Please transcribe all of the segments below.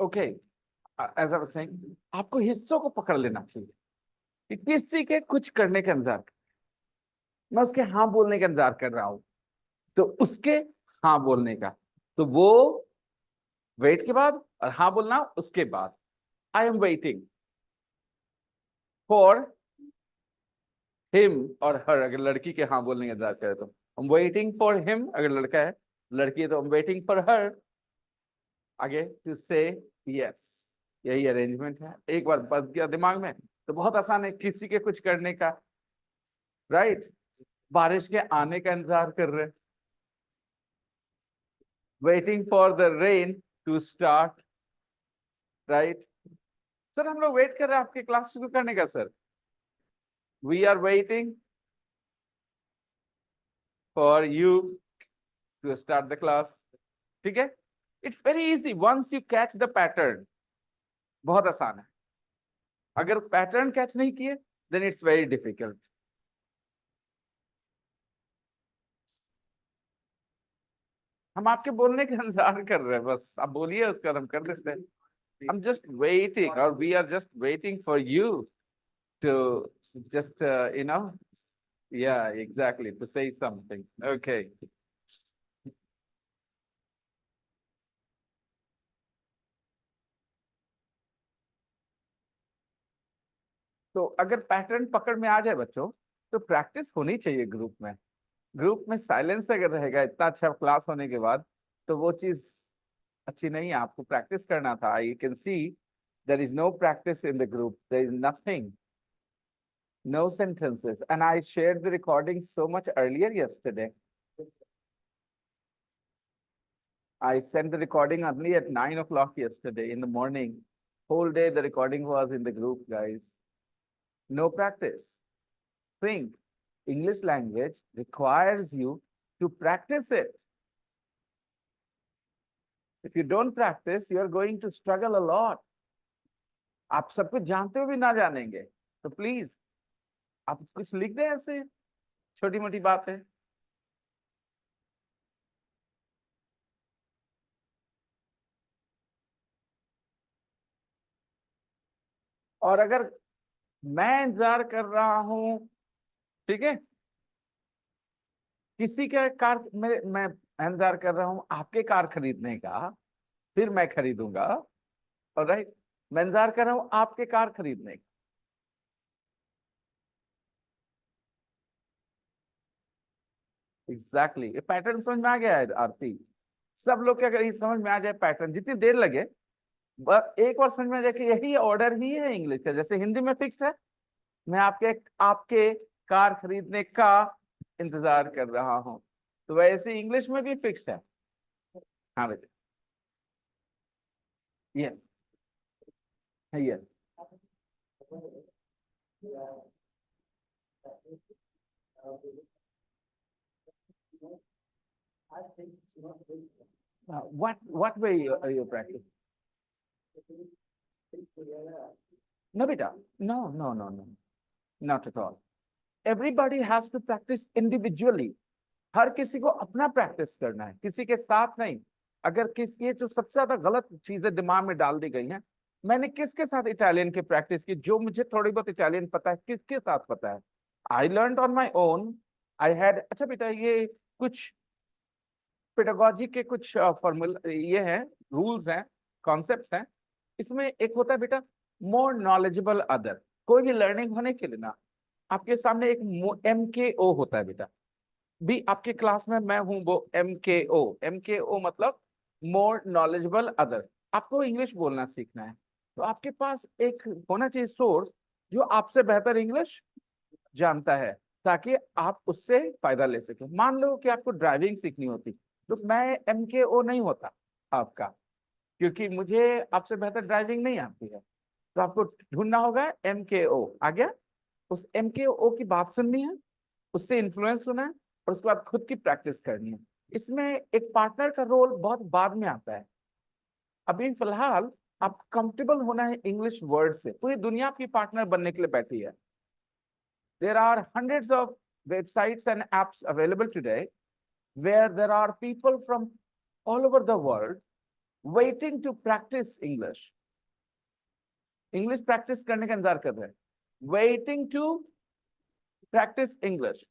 Okay, as I was saying, आपको हिस्सों को पकड़ लेना चाहिए कि किसी के कुछ करने का इंतजार, मैं उसके हाँ बोलने का इंतजार कर रहा हूं, तो उसके हाँ बोलने का, तो वो वेट के बाद और हाँ बोलना उसके बाद। आई एम वेटिंग फॉर हिम और हर, अगर लड़की के हाँ बोलने का इंतजार करे तो आई एम वेटिंग फॉर हिम, अगर लड़का है, लड़की है तो आई एम वेटिंग फॉर हर आगे टू से यस। यही अरेंजमेंट है, एक बार बस गया दिमाग में तो बहुत आसान है किसी के कुछ करने का। राइट, बारिश के आने का इंतजार कर रहे, waiting for the rain to start. Right, sir हम लोग वेट कर रहे हैं आपके क्लास शुरू करने का sir, we are waiting for you to start the class. ठीक है, it's very easy once you catch the pattern, बहुत आसान है। अगर पैटर्न कैच नहीं किए देन इट्स वेरी डिफिकल्ट। हम आपके बोलने का इंतजार कर रहे हैं, बस आप बोलिए उसका हम कर देते हैं। I'm just waiting, or we are just waiting for you to just, yeah, exactly, to say something. Okay. तो अगर पैटर्न पकड़ में आ जाए बच्चों, तो प्रैक्टिस होनी चाहिए ग्रुप में। ग्रुप में साइलेंस अगर रहेगा इतना अच्छा क्लास होने के बाद, तो वो चीज अच्छी नहीं है। आपको प्रैक्टिस करना था। I can see there is no practice in the group, there is nothing, no sentences, and I shared the recording so much earlier yesterday. I sent the recording only at 9 o'clock yesterday in the morning. Whole day the recording was in the group, guys. No practice. Think, English language requires you to practice it. If you don't practice, you are going to struggle a lot. आप सब कुछ जानते हो भी ना जानेंगे, तो please आप कुछ लिख दें ऐसे छोटी मोटी बातें। और अगर मैं इंतजार कर रहा हूं, ठीक है, किसी का कार में, मैं इंतजार कर रहा हूं आपके कार खरीदने का, फिर मैं खरीदूंगा। और राइट, मैं इंतजार कर रहा हूं आपके कार खरीदने का। एग्जैक्टली, ये पैटर्न समझ में आ गया है आरती? सब लोग क्या करें, समझ में आ जाए पैटर्न, जितनी देर लगे बस एक बार समझ में आ जाए कि यही ऑर्डर ही है इंग्लिश का। जैसे हिंदी में फिक्स है, मैं आपके आपके कार खरीदने का इंतजार कर रहा हूं, तो वैसे इंग्लिश में भी फिक्स है। हाँ बेटे, yes, yes. What way you practice? No, beta. No, no, no, no. Not at all. Everybody has to practice individually. हर किसी को अपना प्रैक्टिस करना है, किसी के साथ नहीं। अगर ये जो सबसे ज्यादा गलत चीजें दिमाग में डाल दी गई हैं, मैंने किसके साथ इटालियन की प्रैक्टिस की? जो मुझे थोड़ी बहुत इटालियन पता है, किसके साथ पता है? I learn on my own. I had, अच्छा बेटा, ये कुछ पेडागोजी के कुछ फॉर्मूला ये है, रूल्स हैं, कॉन्सेप्ट्स हैं। इसमें एक होता है बेटा, मोर नॉलेजेबल अदर। कोई भी लर्निंग होने के लिए ना, आपके सामने एक MKO होता है बेटा। भी आपके क्लास में मैं हूं वो MKO। MKO मतलब मोर नॉलेजेबल अदर। आपको इंग्लिश बोलना सीखना है, तो आपके पास एक होना चाहिए सोर्स जो आपसे बेहतर इंग्लिश जानता है, ताकि आप उससे फायदा ले सके। मान लो कि आपको ड्राइविंग सीखनी होती, तो मैं MKO नहीं होता आपका, क्योंकि मुझे आपसे बेहतर ड्राइविंग नहीं आती है। तो आपको ढूंढना होगा MKO। आ गया? उस MKO की बात सुननी है, उससे इन्फ्लुएंस होना है, और उसके बाद खुद की प्रैक्टिस करनी है। इसमें एक पार्टनर का रोल बहुत बाद में आता है। अभी फिलहाल आप कंफर्टेबल होना है इंग्लिश वर्ड से। पूरी दुनिया आपकी पार्टनर बनने के लिए बैठी है। There are hundreds of websites and apps available today where there are people from all over the world waiting to practice English, English practice करने का इंतजार कर रहे हैं, waiting to practice English.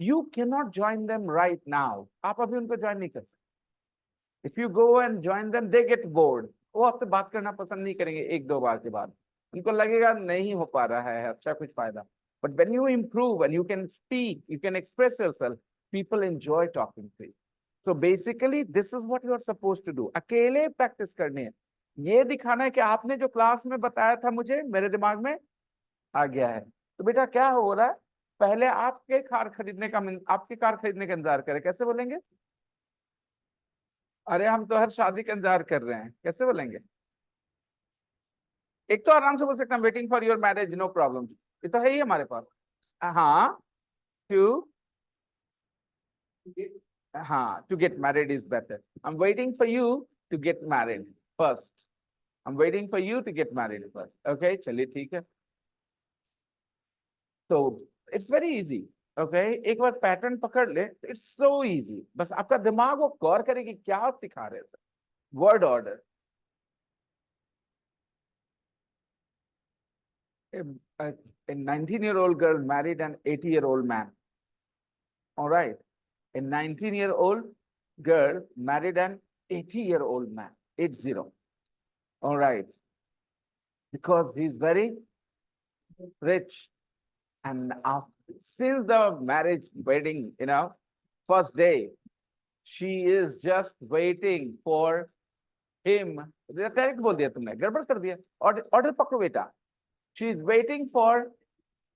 You can not join them right now, आप अभी उनको join नहीं कर सकते। If you go and join them they get bored, वो आपसे बात करना पसंद नहीं करेंगे एक दो बार के बाद, उनको लगेगा नहीं हो पा रहा है अच्छा कुछ फायदा। But when you improve and you can speak, you can express yourself, people enjoy talking to you. So basically this is what you are supposed to do। अकेले प्रैक्टिस करनी है, ये दिखाना है कि आपने जो क्लास में बताया था मुझे मेरे दिमाग में आ गया है। तो बेटा क्या हो रहा है, पहले आपके कार खरीदने का, आपकी कार खरीदने का इंतजार करें, कैसे बोलेंगे? अरे हम तो हर शादी का इंतजार कर रहे हैं, कैसे बोलेंगे? एक तो आराम से बोल सकते हैं waiting for your marriage, no problem, ये तो है ही हमारे पास। हाँ, टू, हाँ, to get married is better. I am waiting for you to get married first, I am waiting for you to get married first. Okay, चलिए ठीक है। तो इट्स वेरी इजी। ओके, एक बार पैटर्न पकड़ ले, इट्स सो इजी। बस आपका दिमाग वो गौर करे कि क्या आप सिखा रहे हैं। Word order, a 19-year-old girl married an 80-year-old man. All right. A 19-year-old girl married an 80-year-old man. 80. All right. Because he's very rich. And since the marriage wedding, first day, she is just waiting for him. Correct बोल दिया तुमने, गड़बड़ कर दिया। Order पकड़ो बेटा। She is waiting for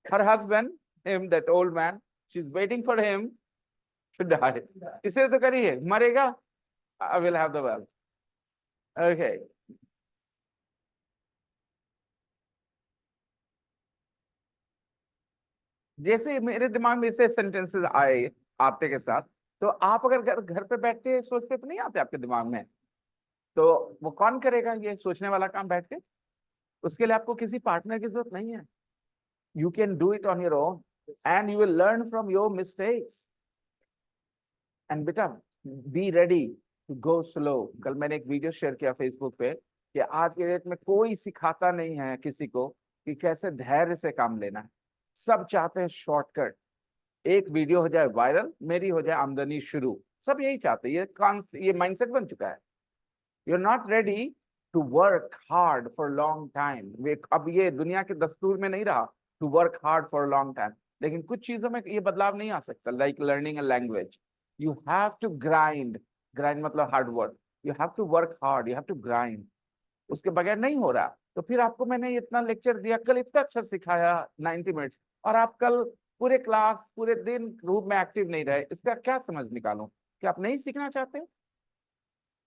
her husband, him, that old man. She's waiting for him to die. इसे तो करिए, मरेगा, I will have the wealth. Okay. जैसे मेरे दिमाग में इसे सेंटेंसेस आए आते के साथ, तो आप अगर घर पे बैठ के सोचते तो नहीं आते आपके दिमाग में, तो वो कौन करेगा ये सोचने वाला काम बैठ के? उसके लिए आपको किसी पार्टनर की जरूरत नहीं है। You can do it on your own and you will learn from your mistakes. And बेटा, be ready to go slow। कल मैंने एक वीडियो शेयर किया फेसबुक पे कि आज के डेट में कोई सिखाता नहीं है किसी को कि कैसे धैर्य से काम लेना है। सब चाहते हैं शॉर्टकट, एक वीडियो हो जाए वायरल, मेरी हो जाए आमदनी शुरू, सब यही चाहते हैं। ये माइंडसेट बन चुका है। You are not ready to work hard for long time. अब ये दुनिया के दस्तूर में नहीं रहा to work hard for long time, लेकिन कुछ चीजों में ये बदलाव नहीं आ सकता। Like learning a language, you have to grind। grind मतलब hard work. you have to work hard, you have to grind। उसके बगैर नहीं हो रहा। तो फिर आपको मैंने इतना लेक्चर दिया, कल इतना अच्छा सिखाया 90 मिनट्स, और आप कल पूरे क्लास पूरे दिन ग्रुप में एक्टिव नहीं रहे। इसका क्या समझ निकालूं कि आप नहीं सीखना चाहते?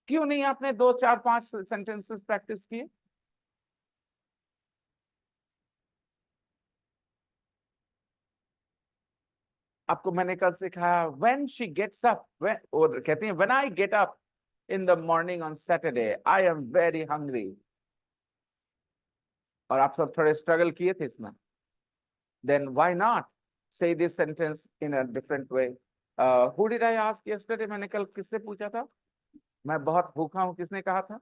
क्यों नहीं आपने 2 4 5 सेंटेंसेस प्रैक्टिस किए? आपको मैंने कल सिखाया when she gets up, और कहती है when I get up in the morning on Saturday I am very hungry। और आप सब थोड़े स्ट्रगल किए थे इसमें। then why not say this sentence in a different way। who did I ask yesterday? मैंने कल किससे पूछा था मैं बहुत भूखा हूं, किसने कहा था?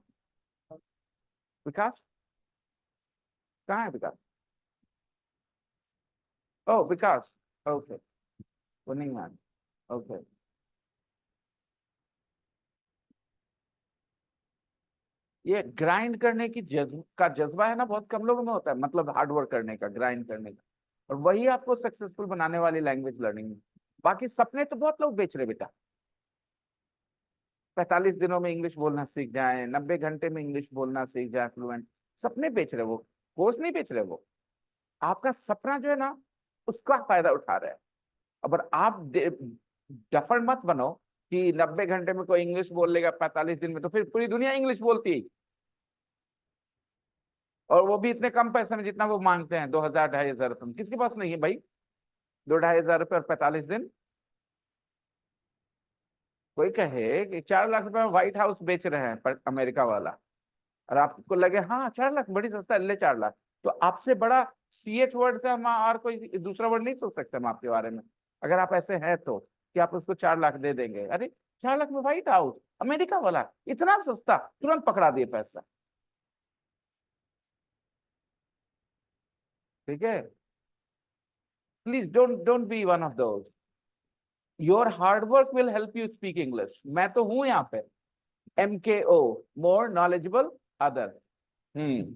विकास, कहाँ है विकास? ओह विकास, ओके, वो नहीं मान, ओके। ये ग्राइंड करने की जज्बा है ना, बहुत कम लोगों में होता है, मतलब हार्ड वर्क करने का, ग्राइंड करने का, और वही आपको सक्सेसफुल बनाने वाली लैंग्वेज लर्निंग है। बाकी सपने तो बहुत लोग बेच रहे बेटा। 45 दिनों में इंग्लिश बोलना सीख जाए, 90 घंटे में इंग्लिश बोलना सीख जाए फ्लुएंट, सपने बेच रहे वो, कोर्स नहीं बेच रहे वो। आपका सपना जो है ना, उसका फायदा उठा रहे हैं। अगर आप डफर मत बनो कि 90 घंटे में कोई इंग्लिश बोल लेगा 45 दिन में, तो फिर पूरी दुनिया इंग्लिश बोलती है, और वो भी इतने कम पैसे में जितना वो मांगते हैं, 2000 2500 रुपये। किसके पास नहीं है भाई 2 2500 रुपये और 45 दिन? कोई कहे कि 4 लाख रुपए में व्हाइट हाउस बेच रहे हैं पर अमेरिका वाला, और आपको लगे हाँ 4 लाख बड़ी सस्ता, ले 4 लाख, तो आपसे बड़ा CH वर्ड से हम और कोई दूसरा वर्ड नहीं सोच सकते हम आपके बारे में, अगर आप ऐसे हैं तो। कि आप उसको 4 लाख दे देंगे। अरे 4 लाख में व्हाइट हाउस, अमेरिका वाला, इतना सस्ता, तुरंत पकड़ा दिए पैसा। ठीक है, please don't be one of those. Your hard work will help you speak English. मैं तो हूं यहाँ पे, MKO, more knowledgeable other. Hmm,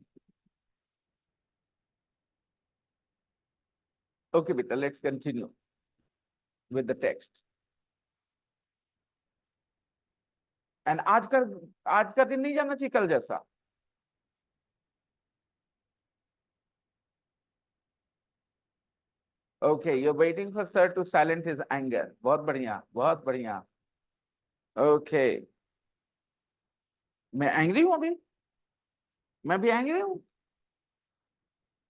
okay बेटा, let's continue with the text. And आज का दिन नहीं जाना चाहिए कल जैसा। Okay, you waiting for sir to silent his anger. बहुत बढ़िया, बहुत बढ़िया। ओके, मैं एंग्री हूं अभी, मैं भी एंग्री हूं,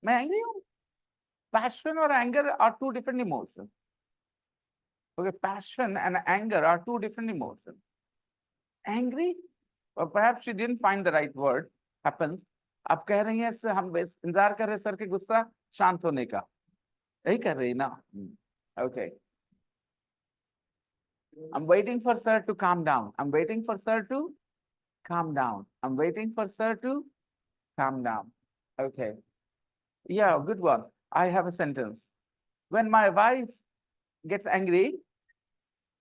मैं एंग्री हूं। पैशन और anger are two different emotion. Okay, passion and anger are two different emotion. Angry, or perhaps she didn't find the right word, happens। आप कह रही हैं हम इंतजार कर रहे हैं सर के गुस्सा शांत होने का, यही कर रही ना। Okay, I'm waiting for sir to calm down, I'm waiting for sir to calm down, I'm waiting for sir to calm down। Okay, yeah, good one। I have a sentence: when my wife gets angry,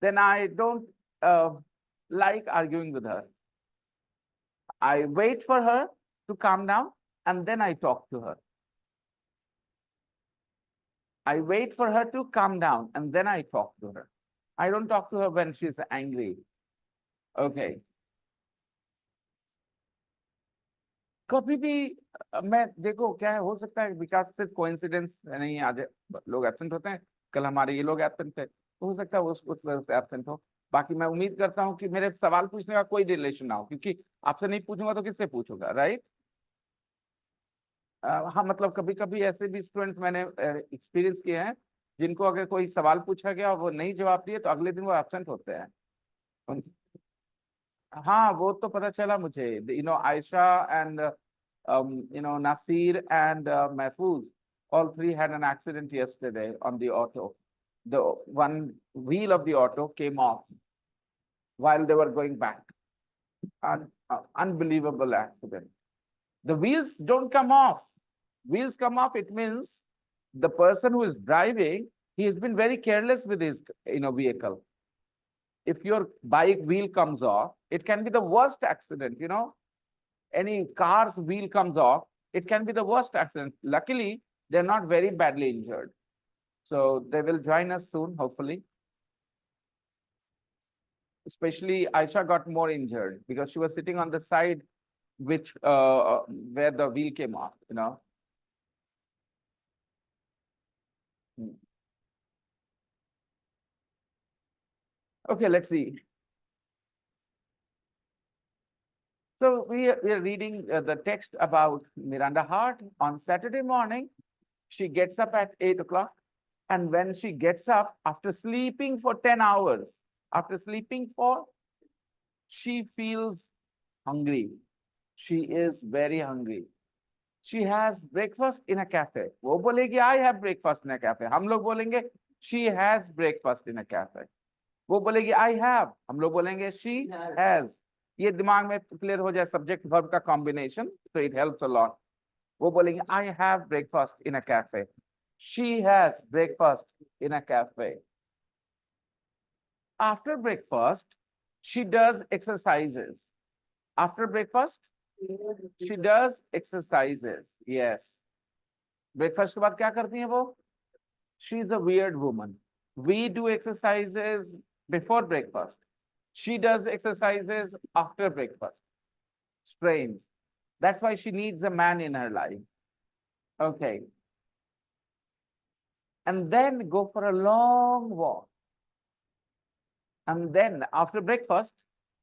then I don't uh, like arguing with her, I wait for her to calm down and then I talk to her, I wait for her to calm down and then I talk to her, I don't talk to her when she's angry। Okay, कभी भी मैं देखो क्या है, हो सकता है विकास सिर्फ कोइंसिडेंस नहीं, आज लोग एब्सेंट होते हैं, कल हमारे ये लोग एब्सेंट थे, तो हो सकता है उस वजह से एब्सेंट हो। बाकी मैं उम्मीद करता हूँ कि मेरे सवाल पूछने का कोई रिलेशन ना हो, क्योंकि आपसे नहीं पूछूंगा तो किससे पूछूंगा, राइट। हाँ, मतलब कभी कभी ऐसे भी स्टूडेंट्स मैंने एक्सपीरियंस किए हैं, जिनको अगर कोई सवाल पूछा गया और वो नहीं जवाब दिए तो अगले दिन वो एब्सेंट होते हैं। हाँ, वो तो पता चला मुझे। Ayesha and Nasir and Mahfouz, all three had an accident yesterday on the auto. The one wheel of the auto came off while they were going back. Unbelievable accident. The wheels don't come off. Wheels come off, it means the person who is driving, he has been very careless with his vehicle. If your bike wheel comes off, it can be the worst accident, any car's wheel comes off, it can be the worst accident. Luckily, they're not very badly injured. So they will join us soon, hopefully. Especially Aisha got more injured because she was sitting on the side which where the wheel came off. Okay, let's see. So we are reading the text about Miranda Hart. On Saturday morning, she gets up at 8 o'clock. And when she gets up after sleeping for 10 hours, she feels hungry. She is very hungry. She has breakfast in a cafe. वो बोलेगी I have breakfast in a cafe. हम लोग बोलेंगे she has breakfast in a cafe. वो बोलेगी I have. हम लोग बोलेंगे she has. ये दिमाग में क्लियर हो जाए सब्जेक्ट वर्ब का combination, so it helps a lot. वो बोलेंगे I have breakfast in a cafe. She has breakfast in a cafe. After breakfast, she does exercises. After breakfast, she does exercises. Yes. Breakfast के बाद क्या करती है वो? She is a weird woman. We do exercises before breakfast. She does exercises after breakfast. Strange. That's why she needs a man in her life. Okay. And then go for a long walk. And then after breakfast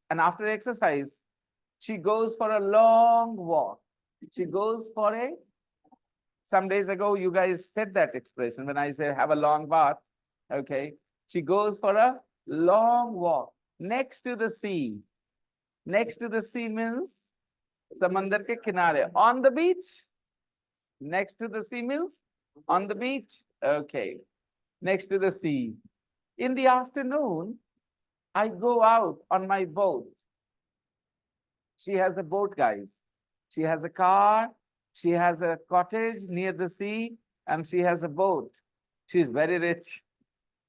and after exercise, she goes for a long walk. She goes for some days ago, you guys said that expression when I said have a long bath. Okay. She goes for a long walk next to the sea. Next to the sea means samandar ke kinare. On the beach. Next to the sea means on the beach. Okay. Next to the sea. In the afternoon, I go out on my boat. She has a boat, guys. She has a car. She has a cottage near the sea, and she has a boat. She's very rich.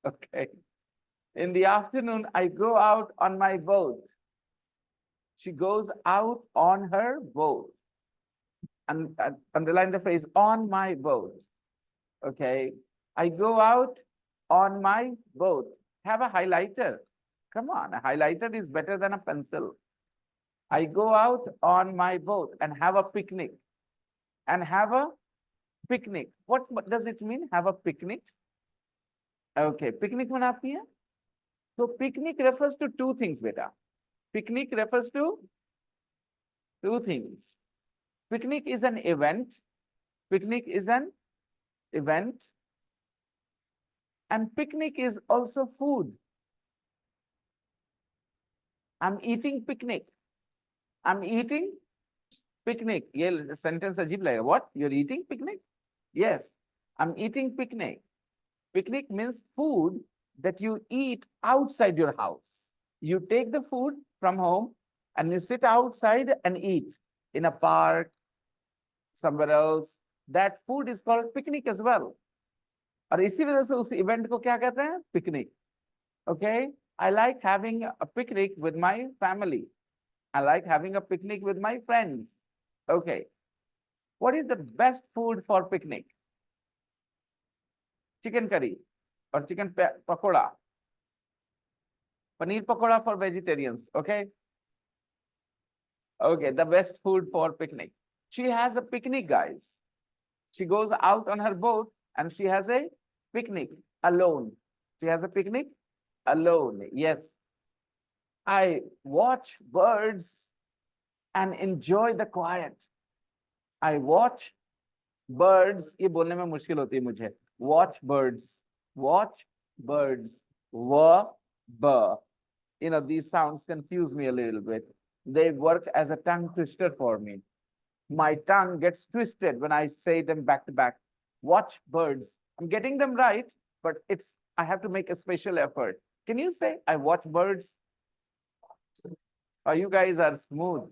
Okay. In the afternoon, I go out on my boat. She goes out on her boat. And underline the phrase on my boat. Okay. I go out on my boat. Have a highlighter. Come on, a highlighter is better than a pencil. I go out on my boat and have a picnic. And have a picnic. What does it mean? Have a picnic? Okay, picnic मनाती है? So picnic refers to two things, beta. Picnic refers to two things. Picnic is an event. Picnic is an event. And picnic is also food. I'm eating picnic. I'm eating picnic. ये sentence अजीब लगेगा. What? You're eating picnic? Yes, I'm eating picnic. Picnic means food that you eat outside your house. You take the food from home and you sit outside and eat in a park, somewhere else. That food is called picnic as well. और इसी वजह से उस event को क्या कहते हैं? Picnic. Okay? I like having a picnic with my family. I like having a picnic with my friends. Okay. What is the best food for picnic? Chicken curry or chicken pakoda. Paneer pakoda for vegetarians. Okay. Okay. The best food for picnic. She has a picnic, guys. She goes out on her boat and she has a picnic alone. She has a picnic alone. Yes. I watch birds and enjoy the quiet. I watch birds. ये बोलने में मुश्किल होती है मुझे. Watch birds. Watch birds. You know, these sounds confuse me a little bit. They work as a tongue twister for me. My tongue gets twisted when I say them back to back. Watch birds. I'm getting them right, but I have to make a special effort. Can you say, I watch birds? Oh, you guys are smooth.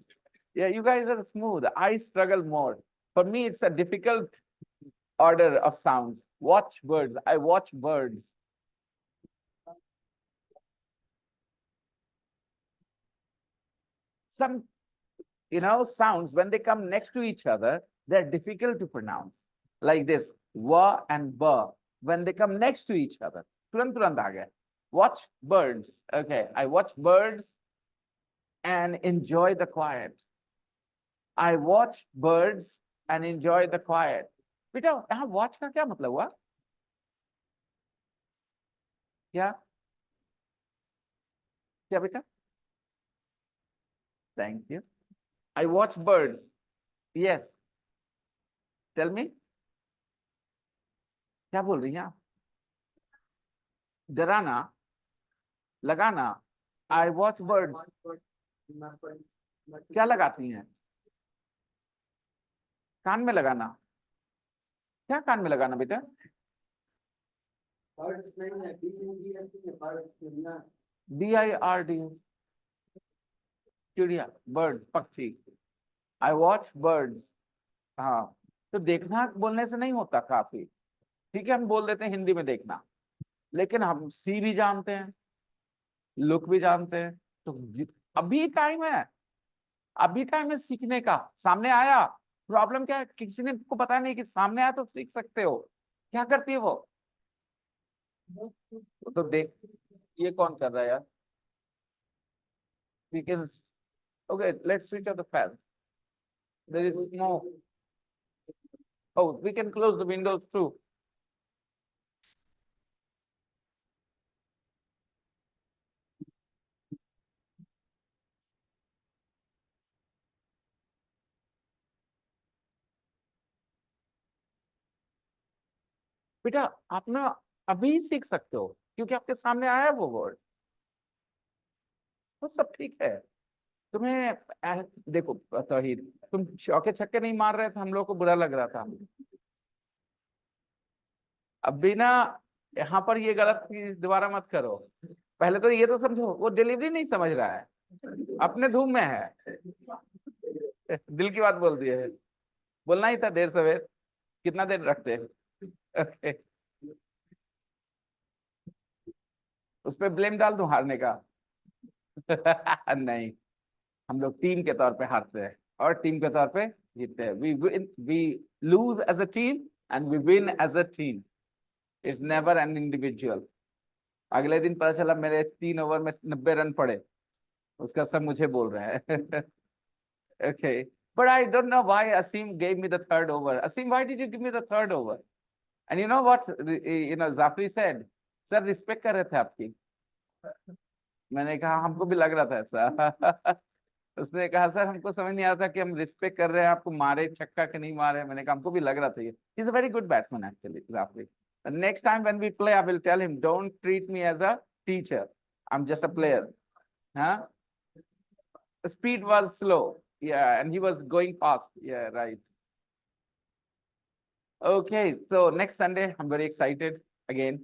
Yeah, you guys are smooth. I struggle more. For me, it's a difficult order of sounds. Watch birds. I watch birds. Some, sounds, when they come next to each other, they're difficult to pronounce. Like this, wa and ba. When they come next to each other, turant aa gaya. Watch birds. Okay, I watch birds and enjoy the quiet. I watch birds and enjoy the quiet. बेटा यहाँ watch का क्या मतलब हुआ? क्या बेटा? Thank you. I watch birds. Yes. Tell me. क्या बोल रही हैं आप? डराना, लगाना. I watch birds. क्या लगाती हैं? कान में लगाना. क्या कान में लगाना बेटा? BIRD. चिड़िया, बर्ड, पक्षी. I watch birds. हाँ, तो देखना बोलने से नहीं होता काफी. ठीक है, हम बोल देते हैं हिंदी में देखना, लेकिन हम सी भी जानते हैं, लुक भी जानते हैं. तो अभी टाइम है, सीखने का. सामने आया, प्रॉब्लम क्या है? किसी ने को पता नहीं कि सामने आया तो सीख सकते हो. क्या करती है वो? तो देख, ये कौन कर रहा है यार? We can, okay, let's switch off the fan. There is no. Oh, we can close the windows too. बेटा आप ना अभी सीख सकते हो, क्योंकि आपके सामने आया वो वर्ड. तो सब ठीक है. तुम्हें देखो तौहीद, तुम चौके छक्के नहीं मार रहे थे, हम लोग को बुरा लग रहा था. अभी ना यहाँ पर ये गलत चीज दोबारा मत करो। पहले तो ये तो समझो वो डिलीवरी नहीं समझ रहा है, अपने धूम में है। दिल की बात बोल दी है, बोलना ही था देर सवेर, कितना देर रखते हैं। ओके, उस पर ब्लेम डाल दूं हारने का? नहीं, हम लोग टीम के तौर पे हारते हैं और टीम के तौर पे जीतते हैं। We lose as a team and we win as a team. It's never an individual. अगले दिन पता चला मेरे 3 ओवर में 90 रन पड़े, उसका सब मुझे बोल रहे हैं। Okay, but I don't know why Asim gave me the third over. Asim, why did you give me the third over? And you know what, Zafri said, sir, respect कर रहे थे आपकी। मैंने कहा हमको भी लग रहा था ऐसा। उसने कहा सर हमको समझ नहीं आता कि हम रिस्पेक्ट कर रहे हैं आपको, मारे छक्का कि नहीं मारे। मैंने कहा हमको भी लग रहा था ये। He is a very good batsman actually, Zafri. The next time when we play, I will tell him, don't treat me as a teacher. I'm just a player. Huh? The speed was slow. Yeah, and he was going fast. Yeah, right. Okay, so next Sunday, I'm very excited again.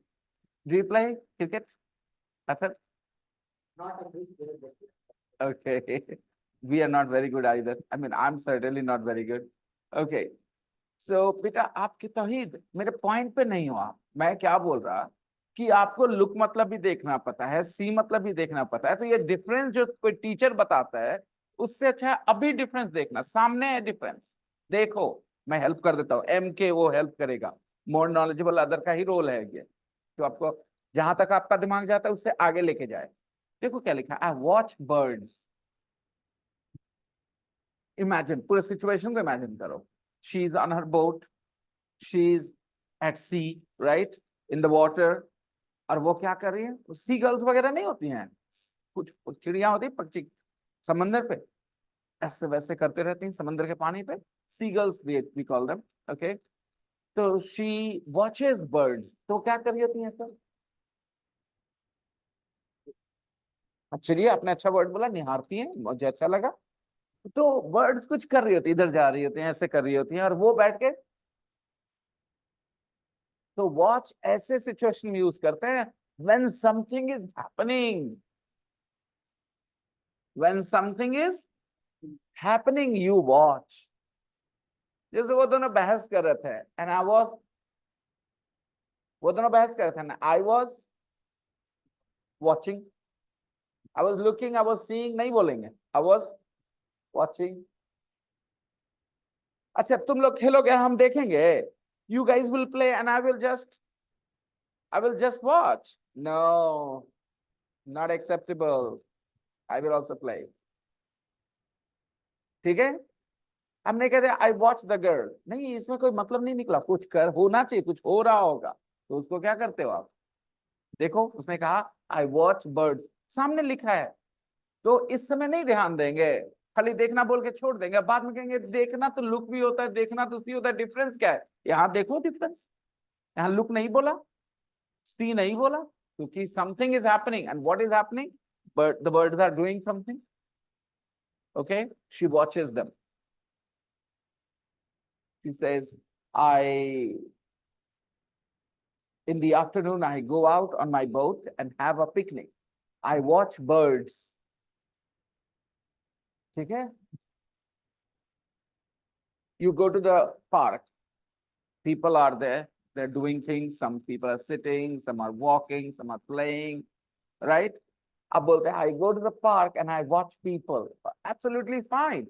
Do you play cricket? That's it? Okay. We are not very good either. I mean, I'm certainly not very good. Okay. So, बेटा आपकी तौहीद मेरे point पे नहीं हो आप। मैं क्या बोल रहा कि आपको लुक मतलब भी देखना पता है, सी मतलब भी देखना पता है। तो ये डिफरेंस जो कोई टीचर बताता है उससे अच्छा है अभी डिफरेंस देखना, सामने है डिफरेंस। देखो, मैं हेल्प कर देता हूँ, एम के वो हेल्प करेगा। मोर नॉलेजेबल अदर का ही रोल है ये, तो आपको जहां तक आपका दिमाग जाता है उससे आगे लेके जाए। देखो क्या लिखा है, आई वॉच बर्ड्स। इमेजिन, पूरे सिचुएशन को इमेजिन करो। She is on her boat, she is at sea, right, in the water. और वो क्या कर रही है, सी गर्ल्स वगैरह नहीं होती हैं, कुछ चिड़िया होती है, पक्षी समंदर पे ऐसे वैसे करते रहती हैं समंदर के पानी पे। Sea girls we call them. Okay, तो शी वॉचेस बर्ड्स, तो क्या कर रही होती है सर? चिड़िया, आपने अच्छा वर्ड बोला, निहारती है, मुझे अच्छा लगा। तो बर्ड्स कुछ कर रही होती है, इधर जा रही होती है, ऐसे कर रही होती है, और वो बैठ के, तो वॉच ऐसे सिचुएशन में यूज करते हैं when something is happening. When something is happening you watch. जैसे वो दोनों बहस कर रहे थे एंड आई वाज, वो दोनों बहस कर रहे थे, I was watching, I was looking, I was seeing नहीं बोलेंगे, आई वाज वॉचिंग। अच्छा तुम लोग खेलोगे, हम देखेंगे, you guys will play and I will just watch. No, not acceptable, I will also play. ठीक है, हम नहीं कहते आई वॉच द गर्ल, नहीं, इसमें कोई मतलब नहीं निकला, कुछ कर होना चाहिए, कुछ हो रहा होगा, तो उसको क्या करते हो आप? देखो उसने कहा आई वॉच बर्ड्स, सामने लिखा है, तो इस समय नहीं ध्यान देंगे, खाली देखना बोल के छोड़ देंगे। बाद में कहेंगे देखना तो लुक भी होता है, देखना तो सी होता है, डिफरेंस क्या है? यहाँ देखो डिफरेंस, यहाँ लुक नहीं बोला, सी नहीं बोला, क्योंकि something is happening, and what is happening? But the birds are doing something. Okay, she watches them. She says I, in the afternoon I go out on my boat and have a picnic, I watch birds। ठीक है, you go to the park, people are there, they're doing things, some people are sitting, some are walking, some are playing, right? अब बोलते हैं I go to the park and I watch people, absolutely fine।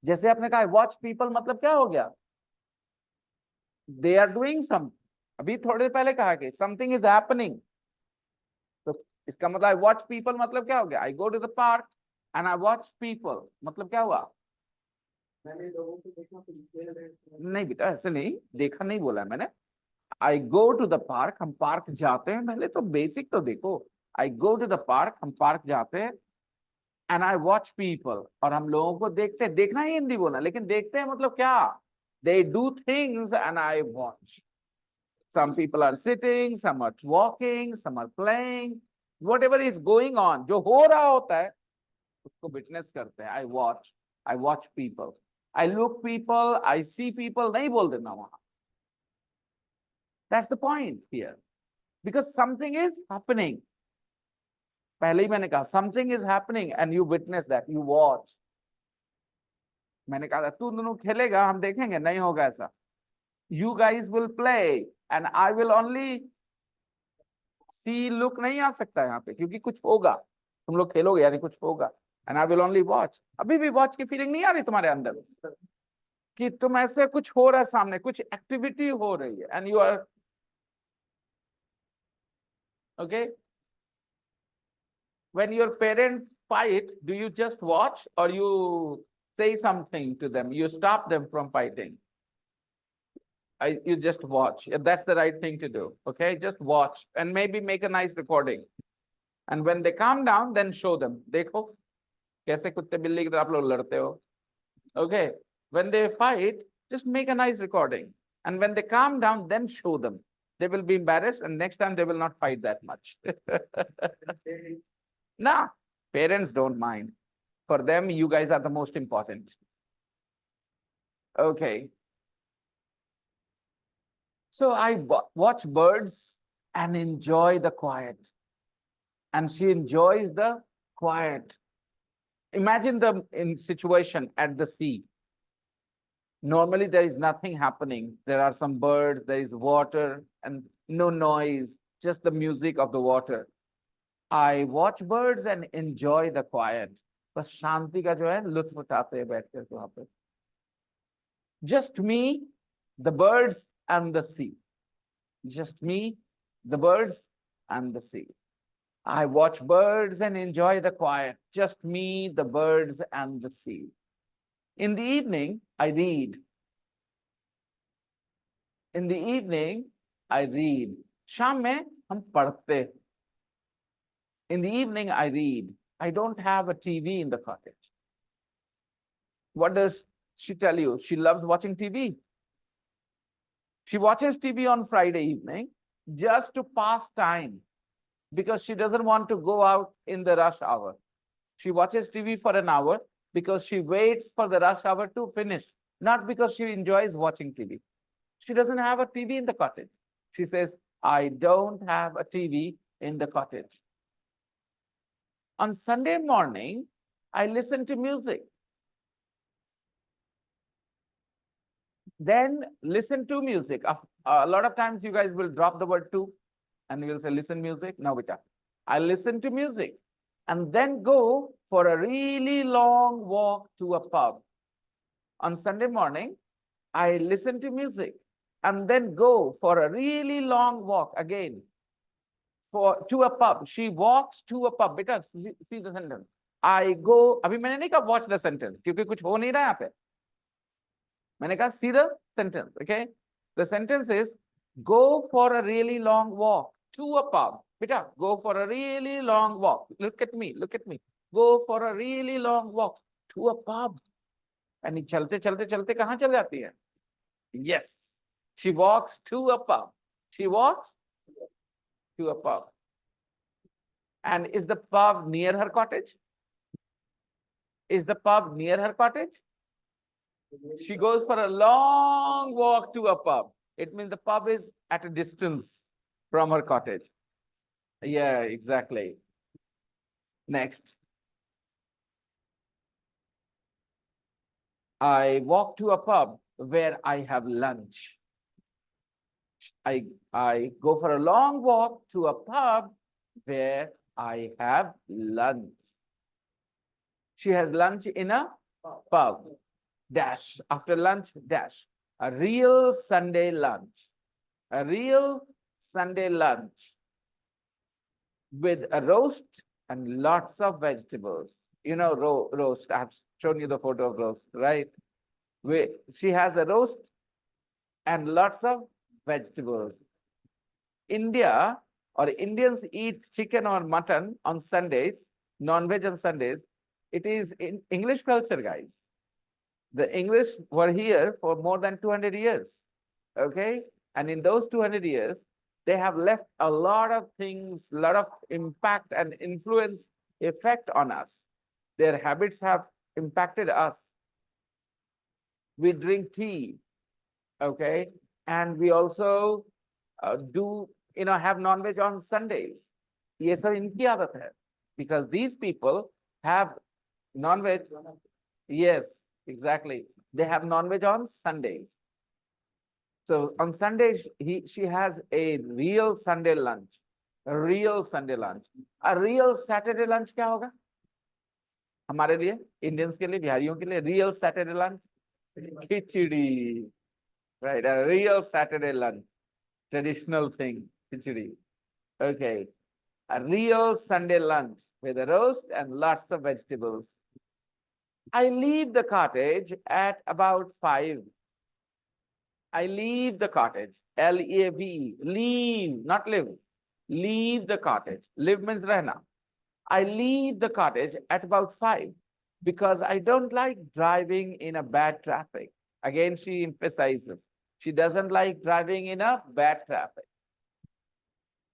जैसे आपने कहा I watch people, मतलब क्या हो गया? They are doing something। अभी थोड़े पहले कहा कि something is happening, तो इसका मतलब I watch people मतलब क्या हो गया? I go to the park and I watch people, मतलब क्या हुआ? मैंने लोगों को देखा तो खेल रहे थे। नहीं बेटा, ऐसे नहीं, देखा नहीं बोला मैंने। आई गो टू द पार्क, हम पार्क जाते हैं, पहले तो बेसिक तो देखो। आई गो टू द पार्क, हम पार्क जाते हैं, एंड आई वॉच पीपल, और हम लोगों को देखते हैं। देखना ही हिंदी बोला, लेकिन देखते हैं मतलब क्या? They do things and I watch. Some people are sitting, some are walking, some are playing, whatever is going on, जो हो रहा होता है उसको विटनेस करते हैं। I watch people, I look people, I see people नहीं बोल देना वहां। That's the point here. because something is happening. पहले ही मैंने कहा something is happening and you witness that, you watch. मैंने कहा तू दोनों खेलेगा, हम देखेंगे, नहीं होगा ऐसा. You guys will play and I will only see. Look नहीं आ सकता यहाँ पे क्योंकि कुछ होगा. तुम लोग खेलोगे यानी कुछ होगा. And I will only watch. अभी भी watch की फीलिंग नहीं आ रही तुम्हारे अंदर कि तुम ऐसे कुछ हो रहा है सामने, कुछ एक्टिविटी हो रही है and you are okay. When your parents fight, do you just watch or you say something to them? You stop them from fighting. You just watch. That's the right thing to do. Okay, just watch and maybe make a nice recording. And when they calm down, then show them. देखो कैसे कुत्ते बिल्ली की तरह आप लोग लड़ते हो. Okay, when they fight, just make a nice recording. And when they calm down, then show them. They will be embarrassed and next time they will not fight that much. Nah, parents don't mind. For them, you guys are the most important. Okay. So I watch birds and enjoy the quiet. And she enjoys the quiet. Imagine the situation at the sea. Normally there is nothing happening. There are some birds, there is water and no noise, just the music of the water. I watch birds and enjoy the quiet. बस शांति का जो है लुत्फ उठाते हैं बैठ कर वहां पे. Just me, the birds and the sea. Just me, the birds and the sea. I watch birds and enjoy the quiet. Just me, the birds and the sea. In the evening, I read. In the evening, I read. शाम में हम पढ़ते. In the evening, I read. I don't have a TV in the cottage. What does she tell you? She loves watching TV. She watches TV on Friday evening just to pass time because she doesn't want to go out in the rush hour. She watches TV for an hour because she waits for the rush hour to finish, not because she enjoys watching TV. She doesn't have a TV in the cottage. She says, I don't have a TV in the cottage. On Sunday morning, I listen to music. Then listen to music. A lot of times you guys will drop the word to and you will say, listen music. No, beta. I listen to music and then go for a really long walk to a pub. On Sunday morning, I listen to music and then go for a really long walk again to a pub. She walks to a pub. Beta, see the sentence. I go. अभी मैंने नहीं कहा watch the sentence क्योंकि कुछ हो नहीं रहा यहाँ पे. मैंने कहा see the sentence. Okay, the sentence is go for a really long walk to a pub. Beta, go for a really long walk. Look at me. Look at me. Go for a really long walk to a pub. And चलते चलते चलते कहाँ चल जाती है? Yes, she walks to a pub. She walks to a pub. And is the pub near her cottage? Is the pub near her cottage? She goes for a long walk to a pub. It means the pub is at a distance from her cottage. Yeah, exactly. Next. I walk to a pub where I have lunch. I go for a long walk to a pub where I have lunch. She has lunch in a pub. Dash. After lunch, dash. A real Sunday lunch. A real Sunday lunch with a roast and lots of vegetables. You know, roast. I have shown you the photo of roast, right? She has a roast and lots of vegetables. India or Indians eat chicken or mutton on Sundays, non-veg on Sundays. It is in English culture, guys. The English were here for more than 200 years, okay? And in those 200 years, they have left a lot of things, a lot of impact and influence effect on us. Their habits have impacted us. We drink tea, okay? And we also do have non-veg on Sundays. ये सब इनकी आदत है. Because these people have non-veg. Yes, exactly. They have non-veg on Sundays. So on Sundays, she has a real Sunday lunch. A real Sunday lunch. A real Saturday lunch क्या होगा? हमारे लिए, Indians के लिए, बिहारियों के लिए, real Saturday lunch? Khichdi. Right, a real Saturday lunch. Traditional thing, khichdi. Okay, a real Sunday lunch with a roast and lots of vegetables. I leave the cottage at about 5. I leave the cottage, L-E-A-V-E, leave, not live. Leave the cottage. Live means rehna. I leave the cottage at about 5 because I don't like driving in a bad traffic. Again, she emphasizes. She doesn't like driving in a bad traffic.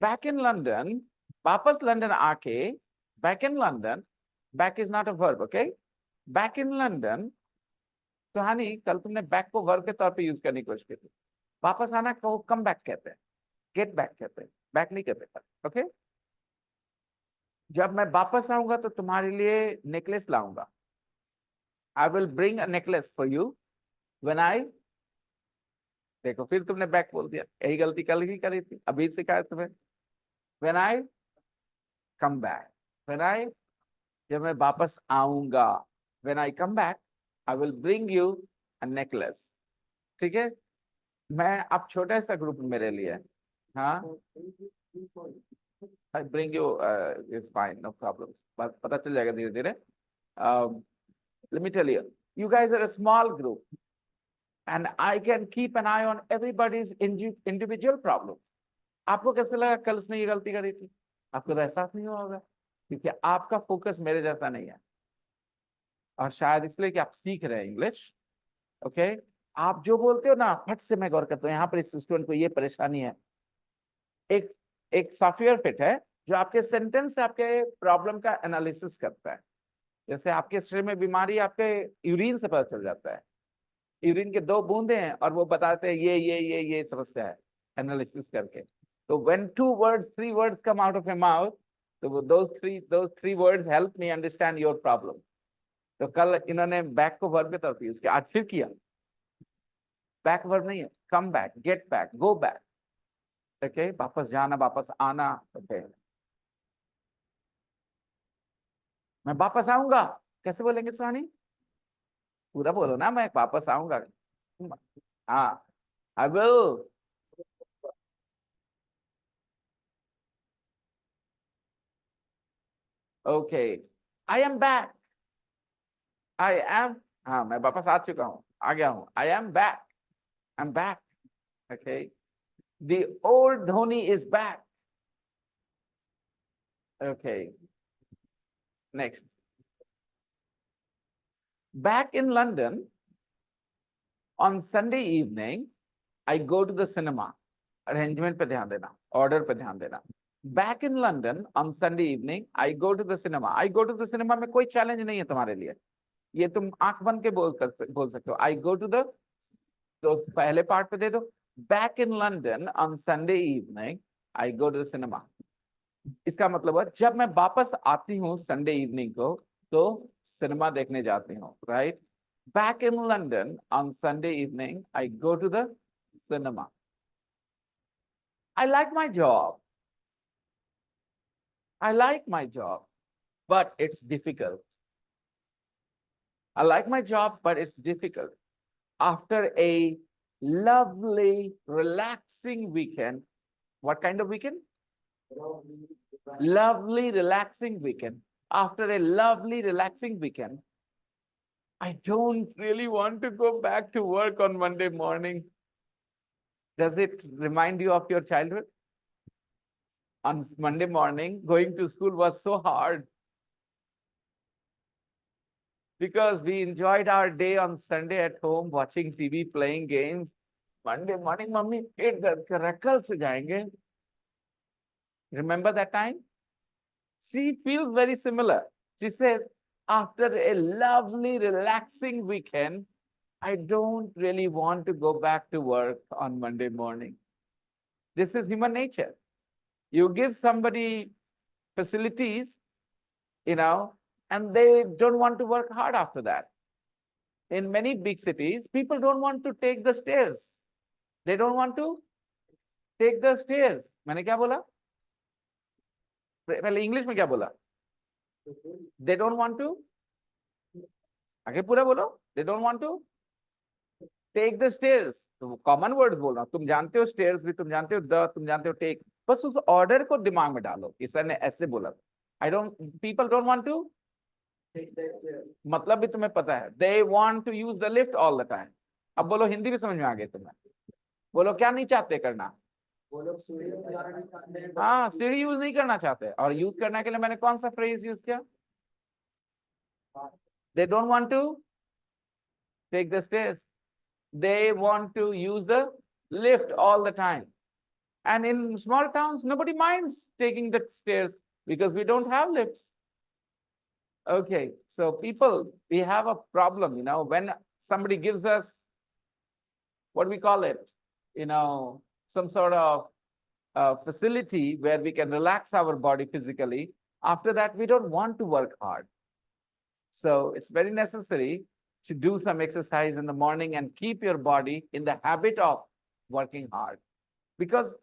Back in London, वापस London आके, back in London, back is not a verb, okay? Back in London, तो हानि कल तुमने back को verb के तौर पे यूज करने की कोशिश की थी. वापस आना को come back कहते हैं, get back कहते हैं, back नहीं कहते, okay? जब मैं वापस आऊंगा तो तुम्हारे लिए necklace लाऊंगा. I will bring a necklace for you when I. देखो फिर तुमने बैक बोल दिया. यही गलती कल ही करी थी, अभी सिखाया तुम्हें. When I come back. When I, जब मैं वापस आऊंगा. When I come back, I will bring you a necklace. ठीक है? मैं अब छोटा सा ग्रुप मेरे लिए. हाँ. I bring you. It's fine, no problem. बस पता चल जाएगा धीरे धीरे. Let me tell you, you guys are a small group. And I can keep an eye on everybody's individual problem. आपको कैसे लगा कल उसने ये गलती करी थी? आपको तो एहसास नहीं होगा क्योंकि आपका फोकस मेरे जैसा नहीं है और शायद इसलिए कि आप सीख रहे हैं इंग्लिश. ओके, आप जो बोलते हो ना फट से मैं गौर करता हूँ. यहाँ पर इस स्टूडेंट को ये परेशानी है. एक सॉफ्टवेयर फिट है जो आपके सेंटेंस से आपके प्रॉब्लम का एनालिसिस करता है. जैसे आपके शरीर में बीमारी आपके यूरिन से पता चल जाता है. यूरिन के 2 बूंदे हैं और वो बताते हैं ये समस्या है एनालिसिस करके. तो when 2 words 3 words come out of your mouth, तो those three words help me understand your problem. तो कल इन्होंने बैक को वर्ब के तौर पे यूज किया, आज फिर किया. बैक वर्ब नहीं है, come back, get back, go back. Okay, वापस जाना, वापस आना. ओके, मैं वापस आऊंगा कैसे बोलेंगे सुहानी? पूरा बोलो ना, मैं वापस आऊंगा. हाँ, I will. Okay, I am back. I am. हाँ, मैं वापस आ चुका हूँ, आ गया हूँ. I am back. I'm back. Okay. The old Dhoni is back. Okay. Next. Back in London, on Sunday evening, I go to the cinema. Arrangement पे ध्यान देना, order पे ध्यान देना. Back in London, on Sunday evening, I go to the cinema. I go to the cinema में कोई challenge नहीं है तुम्हारे लिए. ये तुम आंख बंद के बोल सकते हो. I go to the, तो पहले पार्ट पे दे दो. Back in London on Sunday evening, I go to the cinema. इसका मतलब है जब मैं वापस आती हूँ संडे इवनिंग को तो सिनेमा देखने जाती हूँ. Right? Back in London on Sunday evening, I go to the cinema. I like my job. I like my job, but it's difficult. I like my job, but it's difficult. After a lovely, relaxing weekend, what kind of weekend? Lovely, relaxing weekend. After a lovely, relaxing weekend, I don't really want to go back to work on Monday morning. Does it remind you of your childhood? On Monday morning, going to school was so hard because we enjoyed our day on Sunday at home, watching TV, playing games. Monday morning, mummy, पेट दर्द कर रहा है, कल से जाएंगे. Remember that time? She feels very similar. She says, after a lovely, relaxing weekend, I don't really want to go back to work on Monday morning. This is human nature. You give somebody facilities, and they don't want to work hard after that. In many big cities, people don't want to take the stairs. They don't want to take the stairs. मैंने क्या बोला? पहले English में क्या बोला? They don't want to. आगे पूरा बोलो. They don't want to take the stairs. तो कॉमन वर्ड्स बोल रहा हूँ. तुम जानते हो stairs भी, तुम जानते हो the, तुम जानते हो take. बस उस ऑर्डर को दिमाग में डालो. ईसा ने ऐसे बोला. People don't want to. मतलब भी तुम्हें पता है. They want to use the lift all the time. अब बोलो हिंदी भी समझ में आ गई तुम्हें. बोलो क्या नहीं चाहते करना. हाँ, सीढ़ी यूज नहीं करना चाहते. और यूज करने के लिए मैंने कौन सा फ्रेज यूज किया? They don't want to take the stairs. They want to use the lift all the time. And in small towns, nobody minds taking the stairs because we don't have lifts. Okay, so people, we have a problem, when somebody gives us, what do we call it? Some sort of facility where we can relax our body physically. After that, we don't want to work hard. So it's very necessary to do some exercise in the morning and keep your body in the habit of working hard. Because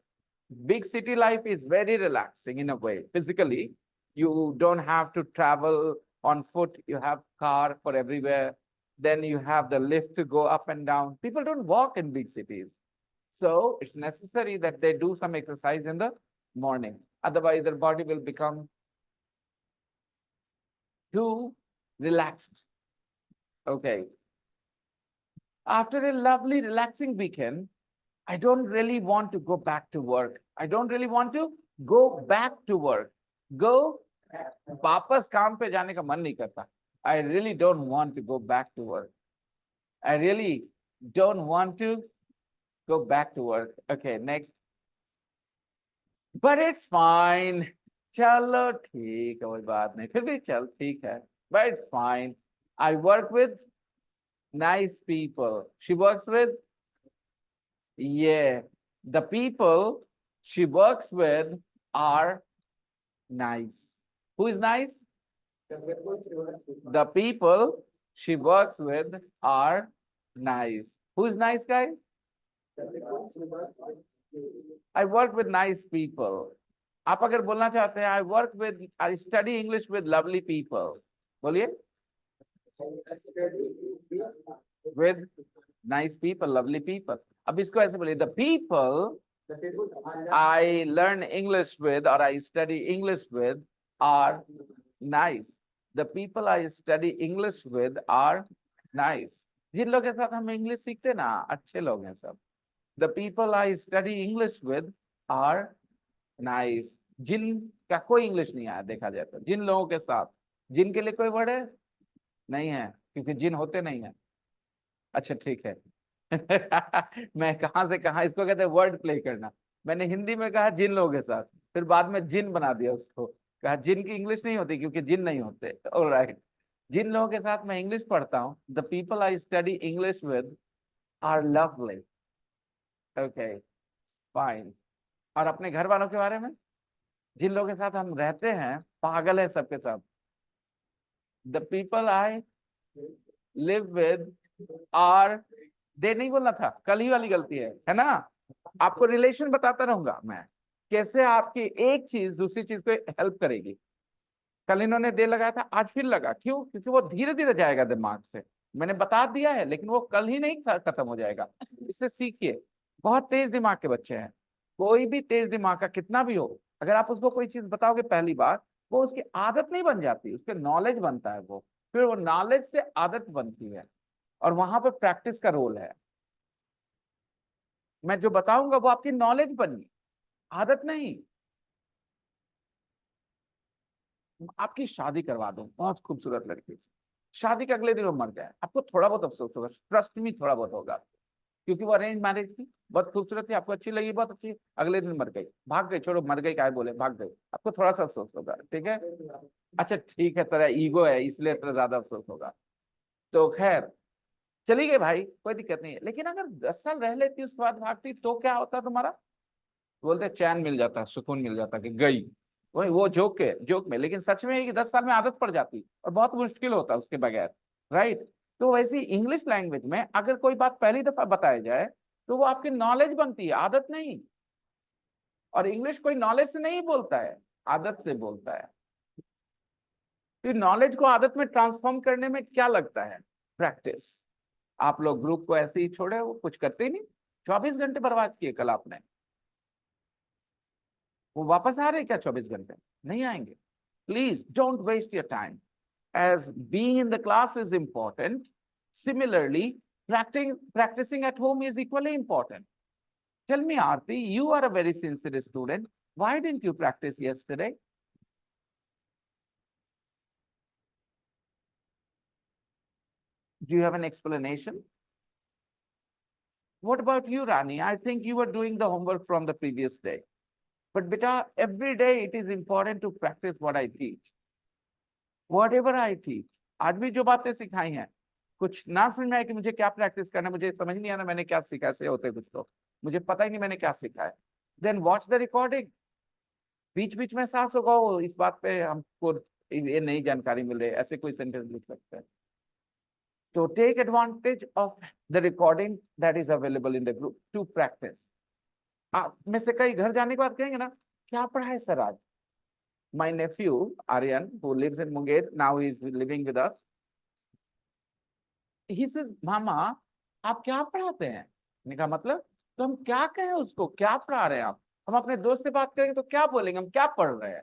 big city life is very relaxing in a way. Physically, you don't have to travel on foot. You have car for everywhere. Then you have the lift to go up and down. People don't walk in big cities. So it's necessary that they do some exercise in the morning. Otherwise, their body will become too relaxed. Okay. After a lovely, relaxing weekend, I don't really want to go back to work. I don't really want to go back to work. वापस काम पे जाने का मन नहीं करता. I really don't want to go back to work. I really don't want to go back to work. Okay, next. But it's fine. चलो ठीक है, कोई बात नहीं. फिर भी चल ठीक है. But it's fine. I work with nice people. She works with, the people she works with are nice. Who is nice? The people she works with are nice. Who is nice, guys? I work with nice people. आप अगर बोलना चाहते हैं, I study English with lovely people. बोलिए. With nice people, lovely people. अब इसको ऐसे बोलिए. The people I learn English with or I study English with are nice. The people I study English with are nice. जिन लोगों के साथ हम English सीखते ना, अच्छे लोग हैं सब. The people I study English with are nice. जिन का कोई इंग्लिश नहीं आया देखा जाए तो, जिन लोगों के साथ, जिन के लिए कोई वर्ड है नहीं है, क्योंकि जिन होते नहीं है. अच्छा ठीक है. मैं कहां से कहां, इसको कहते हैं वर्ड प्ले करना. मैंने हिंदी में कहा जिन लोगों के साथ, फिर बाद में जिन बना दिया उसको. कहा जिन की इंग्लिश नहीं होती क्योंकि जिन नहीं होते. ऑलराइट. जिन लोगों के साथ मैं इंग्लिश पढ़ता हूँ, the people I study English with are lovely. Okay fine. और अपने घर वालों के बारे में, जिन लोगों के साथ हम रहते हैं, पागल है सबके सब. The people I live with are, they नहीं बोलना था, कल ही वाली गलती है ना. आपको रिलेशन बताता रहूंगा मैं, कैसे आपकी एक चीज दूसरी चीज को हेल्प करेगी. कल इन्होंने दे लगाया था, आज फिर लगा. क्यों? क्योंकि वो धीरे धीरे जाएगा दिमाग से. मैंने बता दिया है, लेकिन वो कल ही नहीं खत्म हो जाएगा. इससे सीखिए. बहुत तेज दिमाग के बच्चे हैं. कोई भी तेज दिमाग का कितना भी हो, अगर आप उसको कोई चीज बताओगे पहली बार, वो उसकी आदत नहीं बन जाती, उसके नॉलेज बनता है. वो फिर वो नॉलेज से आदत बनती है, और वहां पर प्रैक्टिस का रोल है. मैं जो बताऊंगा वो आपकी नॉलेज बनी, आदत नहीं. आपकी शादी करवा दूं बहुत खूबसूरत लड़की से, शादी के अगले दिन वो मर जाए, आपको थोड़ा बहुत अफसोस होगा. ट्रस्ट में थोड़ा बहुत होगा, क्योंकि वो अरेंज मैरिज थी, बहुत खूबसूरत थी, आपको अच्छी लगी, बहुत अच्छी. अगले दिन मर गई, भाग गई. छोड़ो मर गई क्या बोले, भाग गई. आपको थोड़ा सा अफसोस होगा. ठीक है. अच्छा ठीक है, तेरा ईगो है इसलिए तेरा ज्यादा अफसोस होगा. तो खैर चली गई भाई, कोई दिक्कत नहीं है. लेकिन अगर 10 साल रह लेती उसके बाद भागती, तो क्या होता तुम्हारा? बोलते चैन मिल जाता, सुकून मिल जाता कि गई, वही वो जोक में, लेकिन सच में है कि 10 साल में आदत पड़ जाती और बहुत मुश्किल होता है उसके बगैर, राइट। तो वैसे इंग्लिश लैंग्वेज में अगर कोई बात पहली दफा बताई जाए तो वो आपकी नॉलेज बनती है, आदत नहीं। और इंग्लिश कोई नॉलेज से नहीं बोलता है, आदत से बोलता है। तो नॉलेज को आदत में ट्रांसफॉर्म करने में क्या लगता है? प्रैक्टिस। आप लोग ग्रुप को ऐसे ही छोड़े, वो कुछ करते ही नहीं, 24 घंटे बर्बाद किए कल आपने। वो वापस आ रहे क्या 24 घंटे? नहीं आएंगे। Please don't waste your time, as being in the class is important. Similarly, practicing at home is equally important. Tell me, Aarti, you are a very sincere student. Why didn't you practice yesterday? Do you have an explanation? What about you, Rani? I think you were doing the homework from the previous day. But beta, every day it is important to practice what I teach. Whatever I teach. आज भी जो बातें सिखाई हैं, कुछ ना समझ में आए कि मुझे क्या प्रैक्टिस करना है, मुझे समझ नहीं आना मैंने क्या सीखा, ऐसे होते कुछ तो मुझे पता ही नहीं मैंने क्या सीखा है, देन वॉच द रिकॉर्डिंग। बीच बीच में एहसास होगा वो इस बात पे हमको ये नई जानकारी मिल रही है, ऐसे कोई सेंटेंस लिख सकते हैं। तो take advantage of the recording that is available in the group to practice. आप में से कई घर जाने के बाद कहेंगे ना, क्या पढ़ा है सर आज? My nephew Aryan, who lives in Munger, now he is living with us. He says, मामा आप क्या पढ़ाते हैं? मैंने कहा मतलब, तो हम क्या कहें उसको, क्या पढ़ा रहे हैं आप? हम अपने दोस्त से बात करेंगे तो क्या बोलेंगे, हम क्या पढ़ रहे हैं?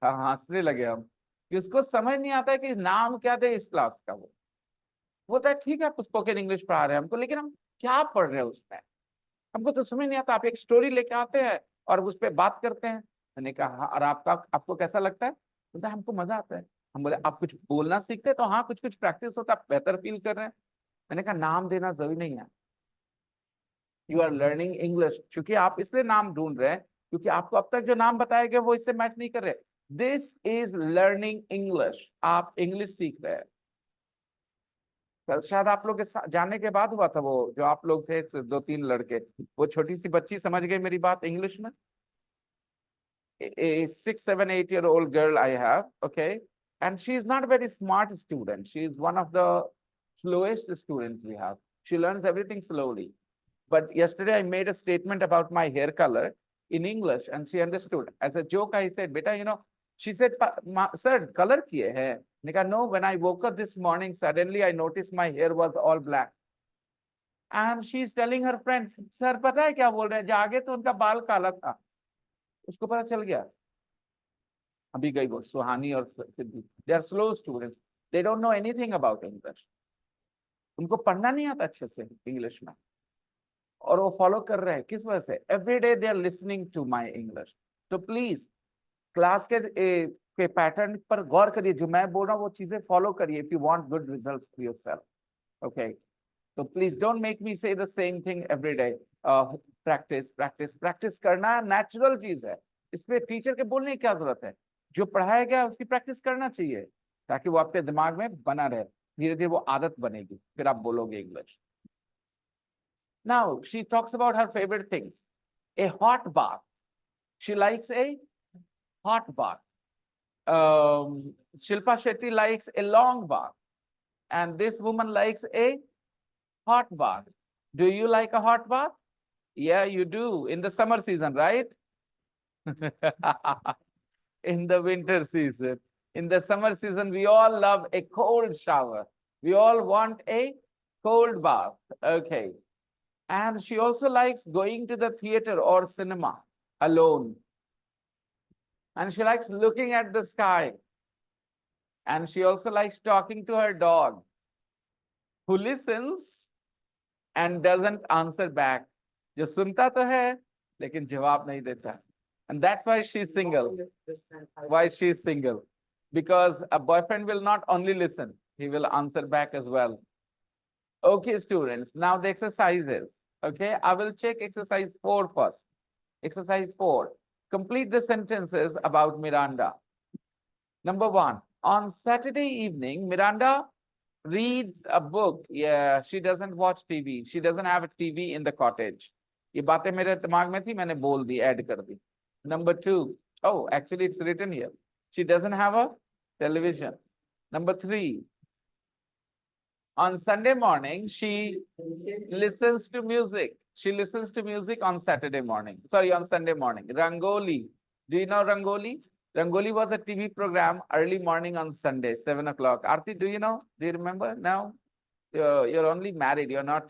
हाँ, हंसने लगे हम कि उसको समझ नहीं आता है कि नाम क्या दे इस क्लास का। वो बोलता है ठीक है आप स्पोकन इंग्लिश पढ़ा रहे हैं हमको, लेकिन हम क्या पढ़ रहे हैं उसमें, हमको तो समझ नहीं आता। आप एक स्टोरी लेके आते हैं और उस पर बात करते हैं। मैंने कहा हाँ, और आपको कैसा लगता है? बोलता है हमको मजा आता है। हम बोले आप कुछ बोलना सीखते हैं? तो हाँ कुछ कुछ प्रैक्टिस होता है, आप बेहतर फील कर रहे हैं। मैंने कहा नाम देना जरूरी नहीं है, यू आर लर्निंग इंग्लिश। चूंकि आप इसलिए नाम ढूंढ रहे हैं क्योंकि आपको अब तक जो नाम बताया गया वो इससे मैच नहीं कर रहे। दिस इज लर्निंग इंग्लिश, आप इंग्लिश सीख रहे हैं। कल शायद आप लोग के जाने के बाद हुआ था, वो जो आप लोग थे 2-3 लड़के, वो छोटी सी बच्ची समझ गई मेरी बात इंग्लिश में। A 6, 7, 8 year old girl I have, okay, and she is not a very smart student. She is one of the slowest students we have. She learns everything slowly. But yesterday I made a statement about my hair color in English, and she understood. As a joke, I said, "Beta, you know," she said, "Sir, color kiye hai?" I said, "No, when I woke up this morning, suddenly I noticed my hair was all black." And she's telling her friend, "Sir, पता है क्या बोल रहे हैं? जागे तो उनका बाल काला था." उसको पता चल गया। अभी गई वो सुहानी और Siddhi, they are slow students, they don't know anything about English. उनको पढ़ना नहीं आता अच्छे से इंग्लिश में, और वो फॉलो कर रहे हैं किस वजह से? Every day they are listening to my English. तो प्लीज क्लास के पैटर्न पर गौर करिए, जो मैं बोल रहा हूँ वो चीजें फॉलो करिए if you want good results for yourself, okay. तो प्लीज डोंट मेक मी से the same thing every day. Practice practice practice करना नेचुरल चीज है, इस पे टीचर के बोलने की क्या जरूरत है? जो पढ़ाया गया उसकी प्रैक्टिस करना चाहिए ताकि वो आपके दिमाग में बना रहे, धीरे धीरे वो आदत बनेगी, फिर आप बोलोगे English. Now she talks about her favorite things. A hot bath. She likes a hot bath. Shilpa Shetty likes a long bath. And this woman likes a hot bath. Do you like a hot bath? Yeah, you do. In the summer season, right? In the winter season. In the summer season, we all love a cold shower. We all want a cold bath. Okay. And she also likes going to the theater or cinema alone. And she likes looking at the sky. And she also likes talking to her dog, who listens and doesn't answer back. जो सुनता तो है लेकिन जवाब नहीं देता. And that's why she's single. Why she's single? Because a boyfriend will not only listen, he will answer back as well. Okay, students, now the exercises. Okay, I will check exercise 4 first. Exercise 4. Complete the sentences about Miranda. Number 1. On Saturday evening, Miranda reads a book. Yeah, she doesn't watch TV. She doesn't have a TV in the cottage. ये बातें मेरे दिमाग में थी, मैंने बोल दी, add कर दी. Number 2, oh, actually it's written here. She doesn't have a television. Number 3, on Sunday morning, she listens to music. She listens to music on Saturday morning. Sorry, on Sunday morning. Rangoli. Do you know Rangoli? Rangoli was a TV program early morning on Sunday, 7 o'clock. Aarti, do you know? Do you remember now? You're only married. You're not,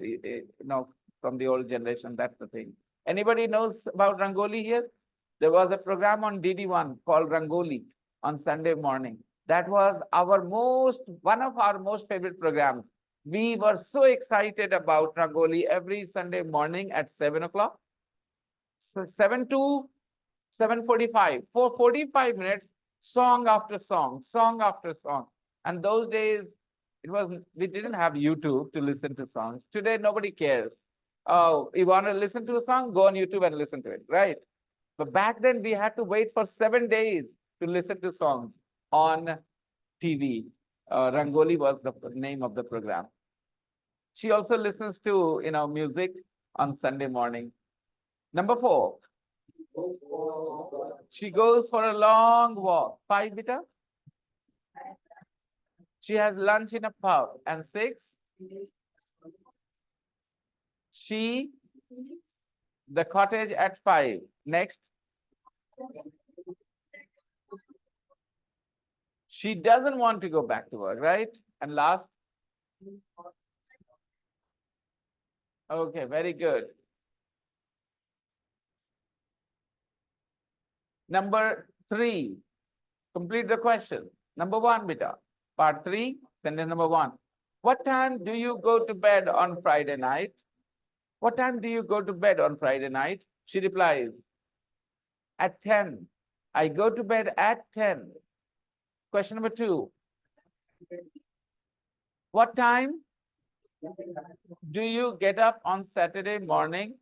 from the old generation. That's the thing. Anybody knows about Rangoli here? There was a program on DD1 called Rangoli on Sunday morning. That was one of our most favorite programs. We were so excited about Rangoli every Sunday morning at 7 o'clock. So 7 to 7:45, for 45 minutes, song after song, song after song. And those days, we didn't have YouTube to listen to songs. Today, nobody cares. Oh, you want to listen to a song? Go on YouTube and listen to it, right? But back then, we had to wait for 7 days to listen to songs on TV. Rangoli was the name of the program. She also listens to, music on Sunday morning. Number 4, she goes for a long walk. 5, beta. She has lunch in a pub. And 6, the cottage at 5. Next. She doesn't want to go back to work, right? And last. Okay, very good. Number 3, complete the question. Number 1, beta. Part 3, sentence number 1. What time do you go to bed on Friday night? What time do you go to bed on Friday night? She replies, at 10. I go to bed at 10. Question number 2. What time do you get up on Saturday morning?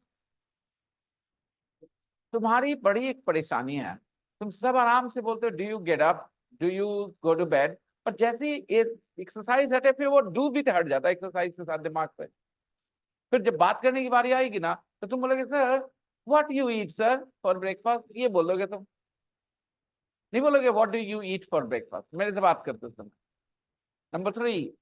तुम्हारी बड़ी एक परेशानी है, तुम सब आराम से बोलते हो, do you get up, do you go to bed, पर जैसे ही एक्सरसाइज हटे, फिर वो डू भी हट जाता है एक्सरसाइज के साथ दिमाग से. फिर जब बात करने की बारी आएगी ना, तो तुम बोलोगे, sir what you eat sir for breakfast, ये बोलोगे तुम, नहीं बोलोगे what do you eat for breakfast. मेरे से बात करते तुम. Number 3,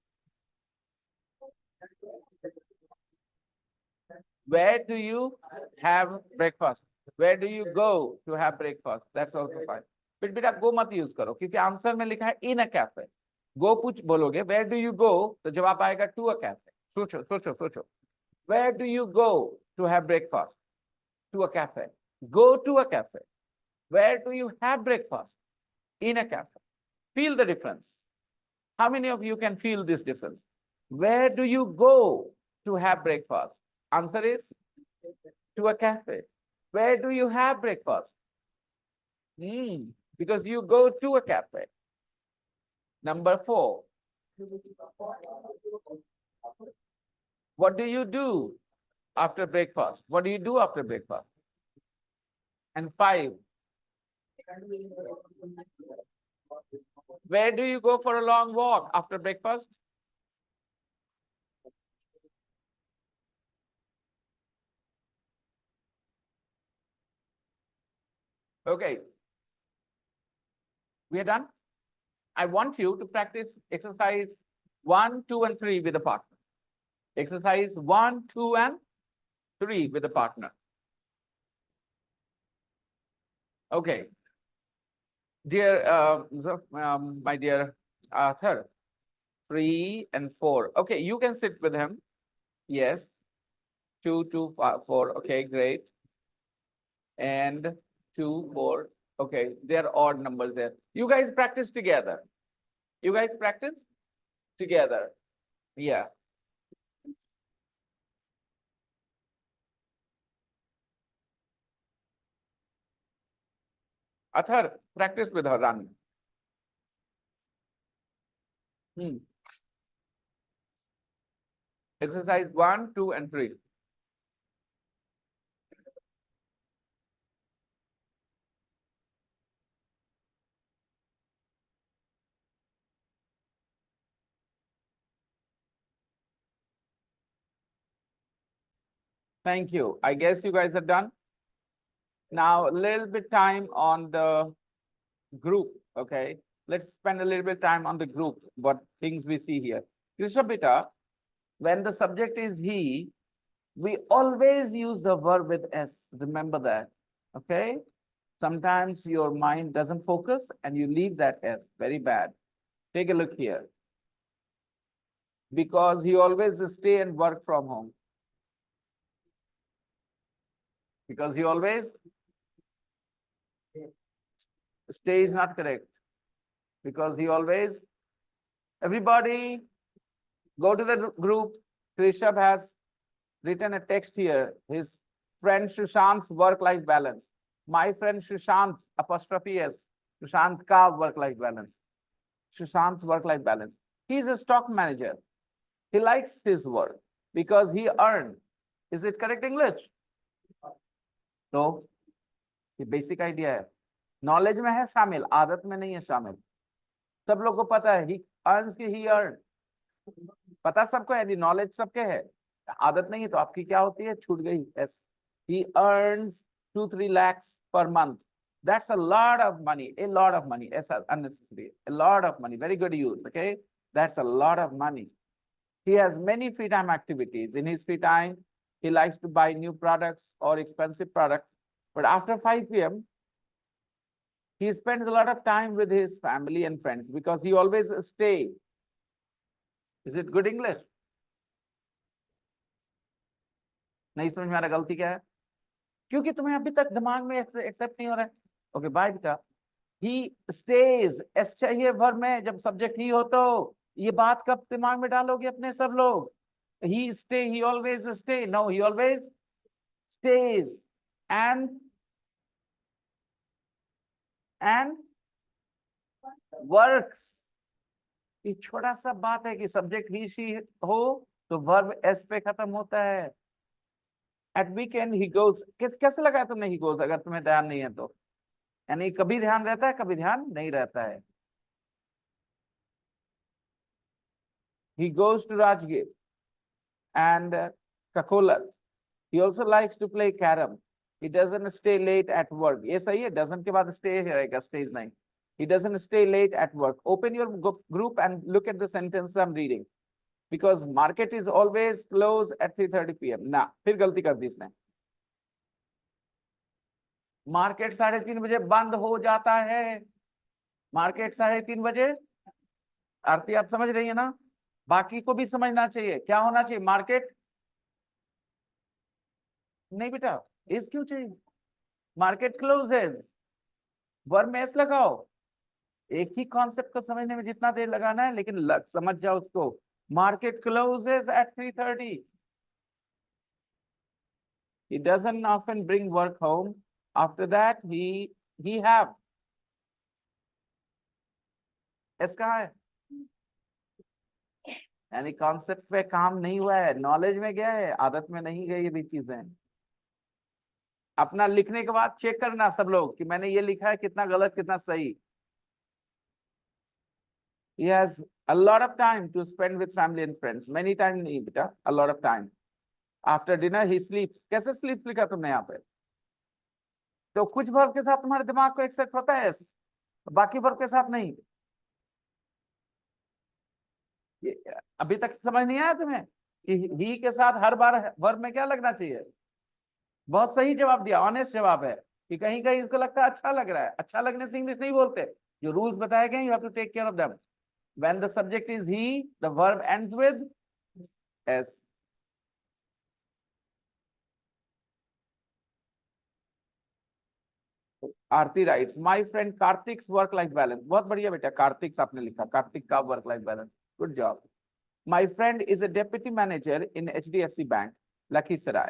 where do you have breakfast? Where do you go to have breakfast? That's also fine. फिर बेटा गो मत यूज करो, क्योंकि आंसर में लिखा है इन अ कैफे. गो पूछ बोलोगे, where do you go, तो जवाब आएगा टू अ कैफे. सोचो सोचो सोचो. Where do you go to have breakfast? To a cafe. Go to a cafe. Where do you have breakfast? In a cafe. Feel the difference. How many of you can feel this difference? Where do you go to have breakfast? Answer is to a cafe. Where do you have breakfast? Because you go to a cafe. Number 4. What do you do after breakfast? What do you do after breakfast? And 5. Where do you go for a long walk after breakfast? Okay. We are done. I want you to practice exercise 1, 2, and 3 with a partner. Exercise 1, 2, and 3 with a partner. Okay. Dear, my dear Arthur, 3 and 4. Okay, you can sit with him. Yes. 2, 2, 4. Okay, great. And 2, 4. Okay, they're odd numbers there. You guys practice together. You guys practice together. Yeah. Athar, practice with her, run. Exercise 1, 2, and 3. Thank you. I guess you guys are done. Now, a little bit time on the group. Okay. Let's spend a little bit time on the group, what things we see here. Krisha Beta, when the subject is he, we always use the verb with S. Remember that. Okay. Sometimes your mind doesn't focus and you leave that S. Very bad. Take a look here. Because he always stay and work from home. Because he always stay is not correct. Because he always, everybody go to the group. Krishabh has written a text here. His friend Sushant's work-life balance. My friend Sushant's apostrophe S. Sushant ka work-life balance. Sushant's work-life balance. He's a stock manager. He likes his work because he earned. Is it correct English? तो ये basic idea है. Knowledge में है शामिल, आदत में नहीं है शामिल. सब लोग को पता है. He earns की he earned. पता सबको है, नॉलेज सबके है. आदत नहीं है तो आपकी क्या होती है? छूट गई. Yes. He earns 2-3 lakhs per month. That's a lot of money. A lot of money. It's unnecessary. A lot of money. Very good use. Okay. That's a lot of money. He has many free time activities. In his free time, he likes to buy new products or expensive products. But after 5 p.m., he spends a lot of time with his family and friends because he always stay. Is it good English? नहीं समझ में आ रहा गलती क्या है? क्योंकि तुम्हें अभी तक दिमाग में एक्सेप्ट नहीं हो रहा है. ओके बाय बेटा. He stays. एस चाहिए वर्ब में जब सब्जेक्ट ही हो तो. ये बात कब दिमाग में डालोगे अपने सब लोग? He stay, he always stay. No, he always stays and works. ये छोटा सा बात है कि सब्जेक्ट ही शी हो तो वर्ब एस पे खत्म होता है. At weekend he goes. कैसे लगा तुमने he goes अगर तुम्हें ध्यान नहीं है तो? यानी कभी ध्यान रहता है, कभी ध्यान नहीं रहता है. He goes to Rajgir and Kakolat. He also likes to play carom. He doesn't stay late at work. ये सही है. Doesn't के बाद stay रहेगा. Stays नहीं. He doesn't stay late at work. Open your group and look at the sentence I'm reading. Because market is always closed at 3:30 p.m. ना फिर गलती कर दी इसने. मार्केट 3:30 बजे बंद हो जाता है. मार्केट 3:30 बजे. आरती आप समझ रही है ना? बाकी को भी समझना चाहिए. क्या होना चाहिए? मार्केट नहीं बेटा, इस क्यों चाहिए? Market closes. वर्ब में एस लगाओ. एक ही कॉन्सेप्ट को समझने में जितना देर लगाना है, लेकिन समझ जाओ उसको. Market closes at 3:30. He doesn't often bring work home. After that, he have. S कहाँ है? यानी कॉन्सेप्ट पे काम नहीं हुआ है, नॉलेज में गया है, आदत में नहीं गई. ये भी चीजें अपना लिखने के बाद चेक करना सब लोग कि मैंने ये लिखा है कितना गलत कितना सही. He has a lot of time to spend with family and friends. Many time नहीं बेटा, a lot of time. After dinner he sleeps. कैसे sleeps लिखा तुमने यहाँ पे? तो कुछ वर्ब के साथ तुम्हारे दिमाग को एक्सेप्ट होता है, बाकी वर्ब के साथ नहीं. अभी तक समझ नहीं आया तुम्हें कि ही के साथ हर बार वर्ब में क्या लगना चाहिए? बहुत सही जवाब दिया. ऑनेस्ट जवाब है कि कहीं कहीं इसको लगता है अच्छा लग रहा है. अच्छा लगने से इंग्लिश नहीं बोलते. जो रूल्स बताए गए you have to take care of them. When the subject is he, the verb ends with s. Aarti writes, my friend Karthik's work-life balance. बहुत बढ़िया बेटा. कार्तिक आपने लिखा. कार्तिक का work-life balance. Good job. My friend is a deputy manager in HDFC Bank, Lakhisarai.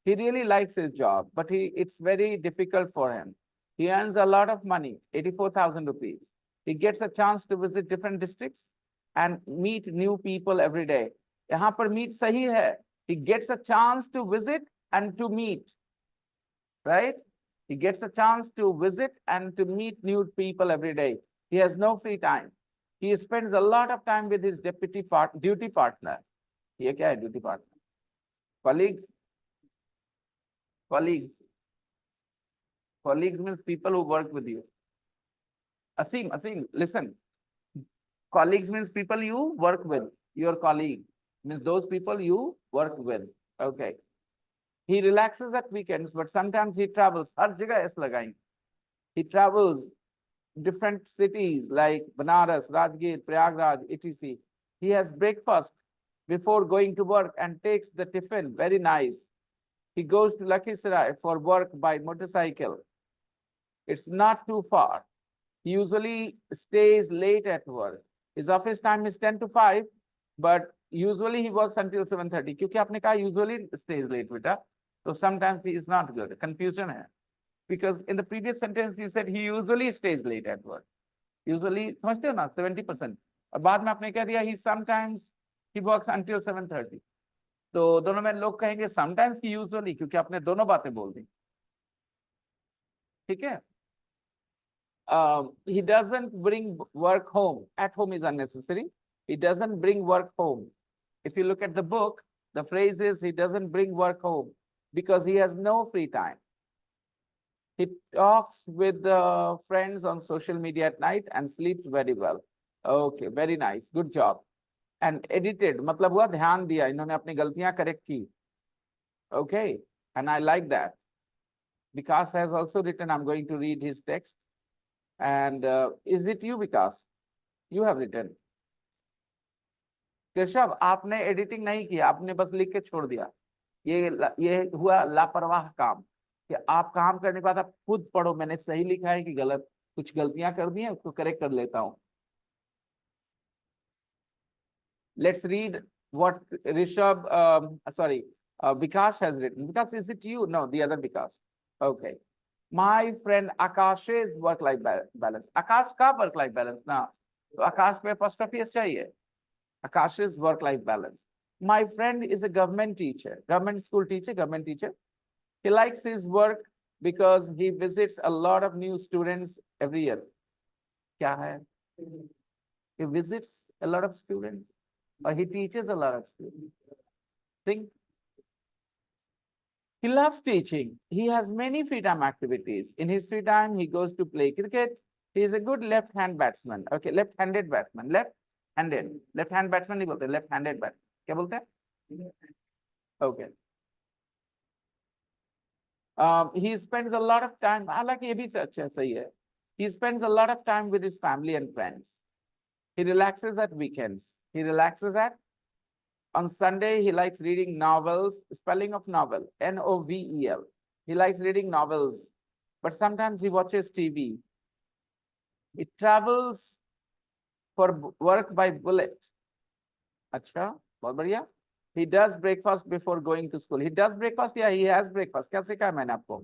He really likes his job, but it's very difficult for him. He earns a lot of money, 84,000 rupees. He gets a chance to visit different districts and meet new people every day. यहाँ पर meet सही है. He gets a chance to visit and to meet, right? He gets a chance to visit and to meet new people every day. He has no free time. He spends a lot of time with his duty partner. ये क्या है duty partner? Colleagues. Colleagues. Colleagues means people who work with you. Asim, listen. Colleagues means people you work with. Your colleague means those people you work with. Okay. He relaxes at weekends, but sometimes he travels. हर जगह ऐसा लगाएंगे. He travels different cities like Banaras, Rajgir, Prayagraj, etc. He has breakfast before going to work and takes the tiffin. Very nice. He goes to Lakhisarai for work by motorcycle. It's not too far. He usually stays late at work. His office time is 10 to 5, but usually he works until 7:30. क्योंकि आपने कहा usually stays late, बेटा. So sometimes he is not good. Confusion है. Because in the previous sentence you said he usually stays late at work. Usually, समझते हो ना 70%. और बाद में आपने कह दिया he sometimes he works until 7:30. तो दोनों में लोग कहेंगे sometimes की usually क्योंकि आपने दोनों बातें बोल दी. ठीक है? He doesn't bring work home. At home is unnecessary. He doesn't bring work home. If you look at the book, the phrase is he doesn't bring work home because he has no free time. He talks with friends on social media at night and sleeps very well. Okay, very nice. Good job. And edited, मतलब हुआ ध्यान दिया, इन्होंने अपनी गलतियां correct की. Okay, and I like that. Vikas has also written, I'm going to read his text. And is it you, Vikas? You have written. Keshav, आपने editing नहीं किया, आपने बस लिख के छोड़ दिया. ये हुआ लापरवाह काम कि आप काम करने के बाद आप खुद पढ़ो मैंने सही लिखा है कि गलत. कुछ गलतियां कर दी हैं, उसको करेक्ट कर लेता हूं. Let's read what Rishabh, Vikas has written. Vikas, is it you? No, the other Vikas. Okay. My friend Akash's work-life balance. Akash का work-life balance ना. तो Akash पे apostrophe चाहिए. Akash's work-life balance. My friend is a government teacher, government school teacher, government teacher. He likes his work because he visits a lot of new students every year. क्या है? He visits a lot of students or he teaches a lot of students. Think. He loves teaching. He has many free time activities. In his free time, he goes to play cricket. He is a good left-hand batsman. Okay, left-handed batsman. Left-handed. Left-hand batsman नहीं बोलते. Left-handed batsman. क्या बोलते हैं? Okay. He spends a lot of time. हालांकि ये भी अच्छा सही है. He spends a lot of time with his family and friends. He relaxes at weekends. He relaxes at. On Sunday, he likes reading novels. Spelling of novel, Novel. He likes reading novels, but sometimes he watches TV. He travels for work by bullet. अच्छा, बहुत बढ़िया. He does breakfast before going to school. He does breakfast, yeah, he has breakfast. क्या सिखाया मैंने आपको?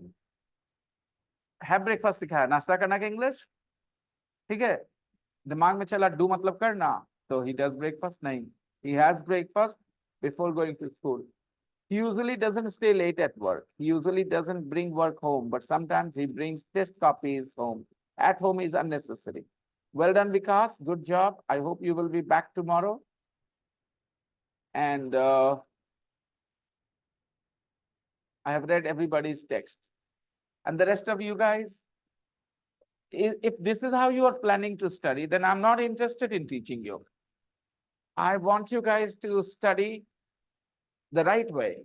Have breakfast सिखाया. नाश्ता करना के English? ठीक है. दिमाग में चला do मतलब करना. So he does breakfast नहीं. He has breakfast before going to school. He usually doesn't stay late at work. He usually doesn't bring work home, but sometimes he brings test copies home. At home is unnecessary. Well done, Vikas. Good job. I hope you will be back tomorrow. And I have read everybody's text. And the rest of you guys, if this is how you are planning to study, then I'm not interested in teaching you. I want you guys to study the right way.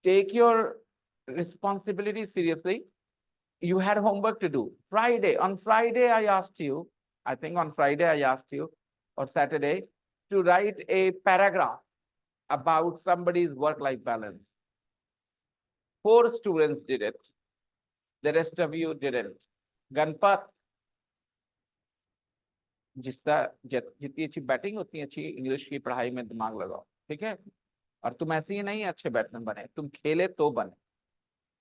Take your responsibility seriously. You had homework to do. On Friday, I asked you, I think on Friday I asked you, or Saturday, to write a paragraph about somebody's work-life balance. 4 students did it. The rest of you didn't. Ganpat, जितनी अच्छी batting उतनी अच्छी English की पढ़ाई में दिमाग लगाओ. ठीक है? और तुम ऐसे ही नहीं अच्छे बैट्समैन बने, तुम खेले तो बने.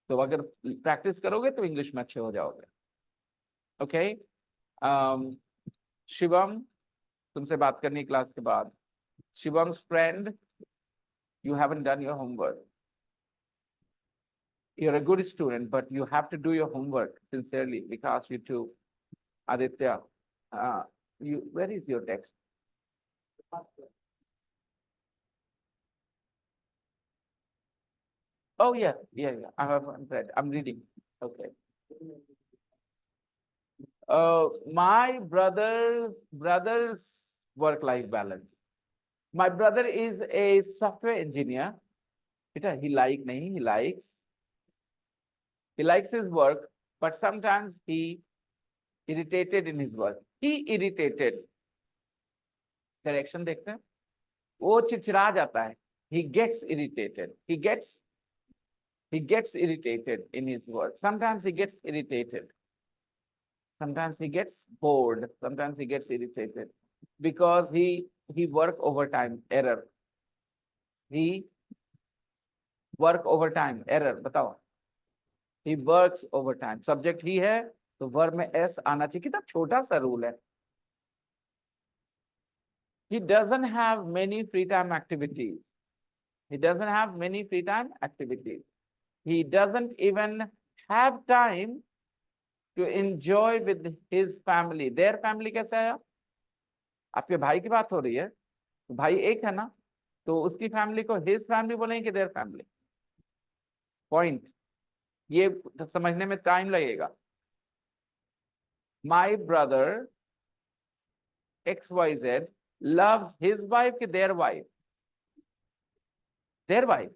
तो अगर प्रैक्टिस करोगे तो इंग्लिश में अच्छे हो जाओगे. ओके. शिवम, तुमसे बात करनी क्लास के बाद. शिवम्स friend, you haven't done your homework. You're a good student, but you have to do your homework sincerely because you too. Aditya, where is your text? Oh yeah, yeah, yeah. I have read. I'm reading. Okay. My brother's work-life balance. My brother is a software engineer. Beta, he likes his work, but sometimes he irritated in his work. He irritated. Correction देखते हैं. वो चिड़चिड़ा जाता है. He gets irritated. He gets irritated in his work. Sometimes he gets irritated. Sometimes he gets bored. Sometimes he gets irritated because he work overtime. Error. He work overtime. Error. बताओ. He works overtime. Subject ही है तो verb में s आना चाहिए. कितना छोटा सा rule है. He doesn't have many free time activities. He doesn't have many free time activities. He doesn't even have time to enjoy with his family. Their family कैसा है? आपके भाई की बात हो रही है तो भाई एक है ना, तो उसकी फैमिली को his family बोलेंगे कि their family. Point. ये समझने में टाइम लगेगा. My brother XYZ loves his wife कि their wife? Their wife.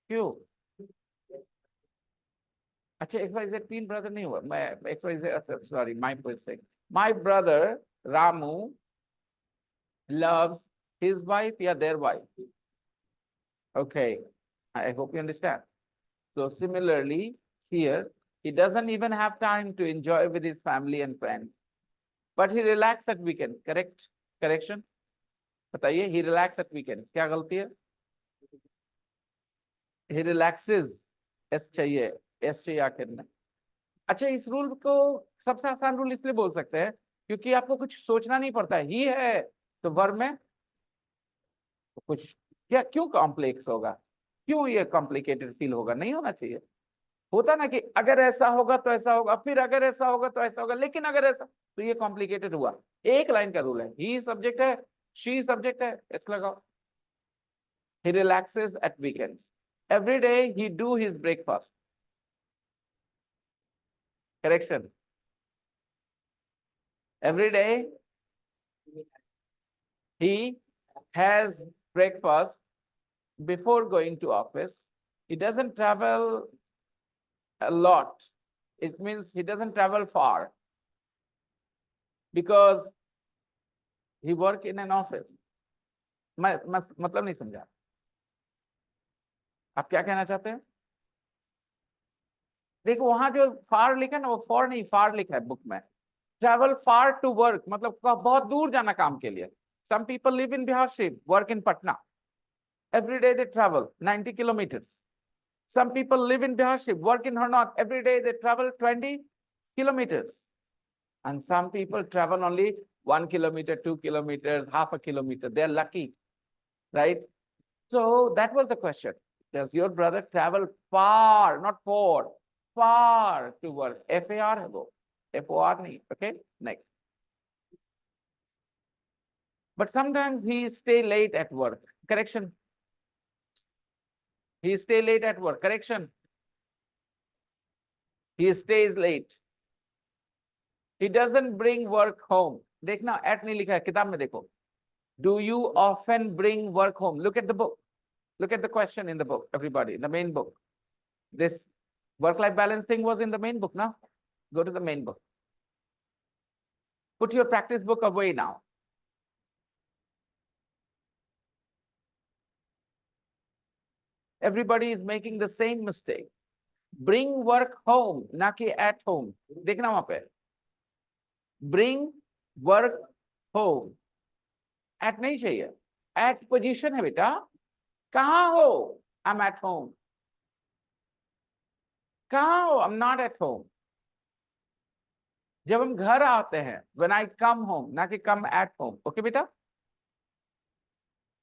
क्यों? अच्छा XYZ तीन ब्रदर नहीं हुआ. मैं XYZ sorry my mistake. My brother Ramu loves his wife या their wife? Okay, I hope you understand. So similarly here he doesn't even have time to enjoy with his family and friends, but he relaxes at weekend. Correct? Correction? बताइए. He relaxes at weekends. क्या गलती है? He relaxes. S चाहिए आखिर में. अच्छा, इस rule को सबसे आसान रूल इसलिए बोल सकते हैं क्योंकि आपको कुछ सोचना नहीं पड़ता है. ही है तो वर्ब में तो कुछ क्या क्यों कॉम्प्लेक्स होगा, क्यों ये कॉम्प्लिकेटेड फील होगा. नहीं होना चाहिए. होता ना कि अगर ऐसा होगा तो ऐसा होगा, फिर अगर ऐसा होगा तो ऐसा होगा, लेकिन अगर ऐसा तो ये कॉम्प्लिकेटेड हुआ. एक लाइन का रूल है. ही सब्जेक्ट है, शी सब्जेक्ट है. इस लगाओ. He relaxes at weekends. Every day he do his breakfast. Correction. Every day he has breakfast before going to office. He doesn't travel a lot. It means he doesn't travel far because he work in an office. मैं मतलब नहीं समझा. आप क्या कहना चाहते हैं? देखो वहां जो फार लिखा है ना, वो फॉर नहीं फार लिखा है बुक में. ट्रैवल फार टू वर्क मतलब बहुत दूर जाना काम के लिए. Some people live in Biharship, work in Patna. Every day they travel 90 kilometers. Some people live in Biharship, work in Harnaut. Every day they travel 20 kilometers. And some people travel only 1 kilometer, 2 kilometers, half a kilometer. They are lucky, right? So that was the question. Does your brother travel far, not for, far to work? FAR है वो, FOR नहीं. Okay, next. But sometimes he stay late at work. Correction. He stay late at work. Correction. He stays late. He doesn't bring work home. देखना at नहीं लिखा है किताब में. देखो. Do you often bring work home? Look at the book. Look at the question in the book, everybody, the main book. This work-life balance thing was in the main book now. Go to the main book. Put your practice book away now. Everybody is making the same mistake. Bring work home, ना कि at home. देखना वहां पे. Bring work home. At नहीं चाहिए. At position है बेटा. कहाँ हो? I'm at home. कहाँ हो? I'm not at home. जब हम घर आते हैं, when I come home, ना कि come at home. Okay बेटा?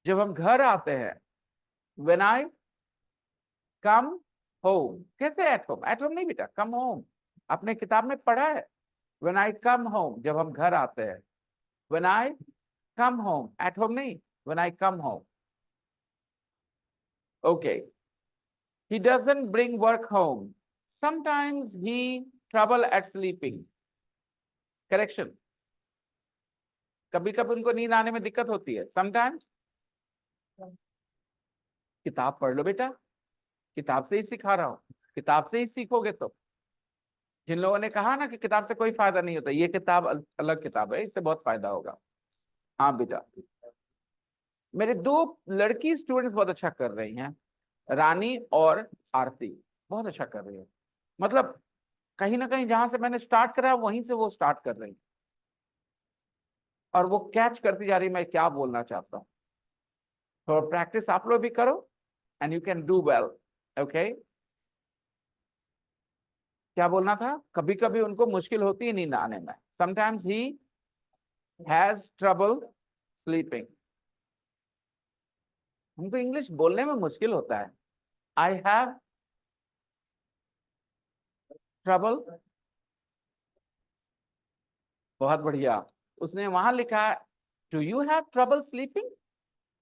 जब हम घर आते हैं, when I come home. कैसे at home? At home नहीं बेटा, come home. आपने किताब में पढ़ा है. When I come home, जब हम घर आते हैं. When I come home. At home नहीं. When I come home. Okay. He doesn't bring work home. Sometimes he trouble at sleeping. Correction. कभी कभी उनको नींद आने में दिक्कत होती है. Sometimes. किताब पढ़ लो बेटा, किताब से ही सिखा रहा हूं, किताब से ही सीखोगे. तो जिन लोगों ने कहा ना कि किताब से कोई फायदा नहीं होता, ये किताब अलग किताब है, इससे बहुत फायदा होगा. हाँ बेटा, मेरे दो लड़की स्टूडेंट्स बहुत अच्छा कर रही हैं, रानी और आरती, बहुत अच्छा कर रही है. मतलब कहीं ना कहीं जहां से मैंने स्टार्ट करा वहीं से वो स्टार्ट कर रही, और वो कैच करती जा रही मैं क्या बोलना चाहता हूँ. तो प्रैक्टिस आप लोग भी करो and you can do well. Okay, क्या बोलना था? कभी कभी उनको मुश्किल होती है नींद आने में. Sometimes he has trouble sleeping. हमको इंग्लिश बोलने में मुश्किल होता है. I have trouble. बहुत बढ़िया. उसने वहां लिखा है do you have trouble sleeping.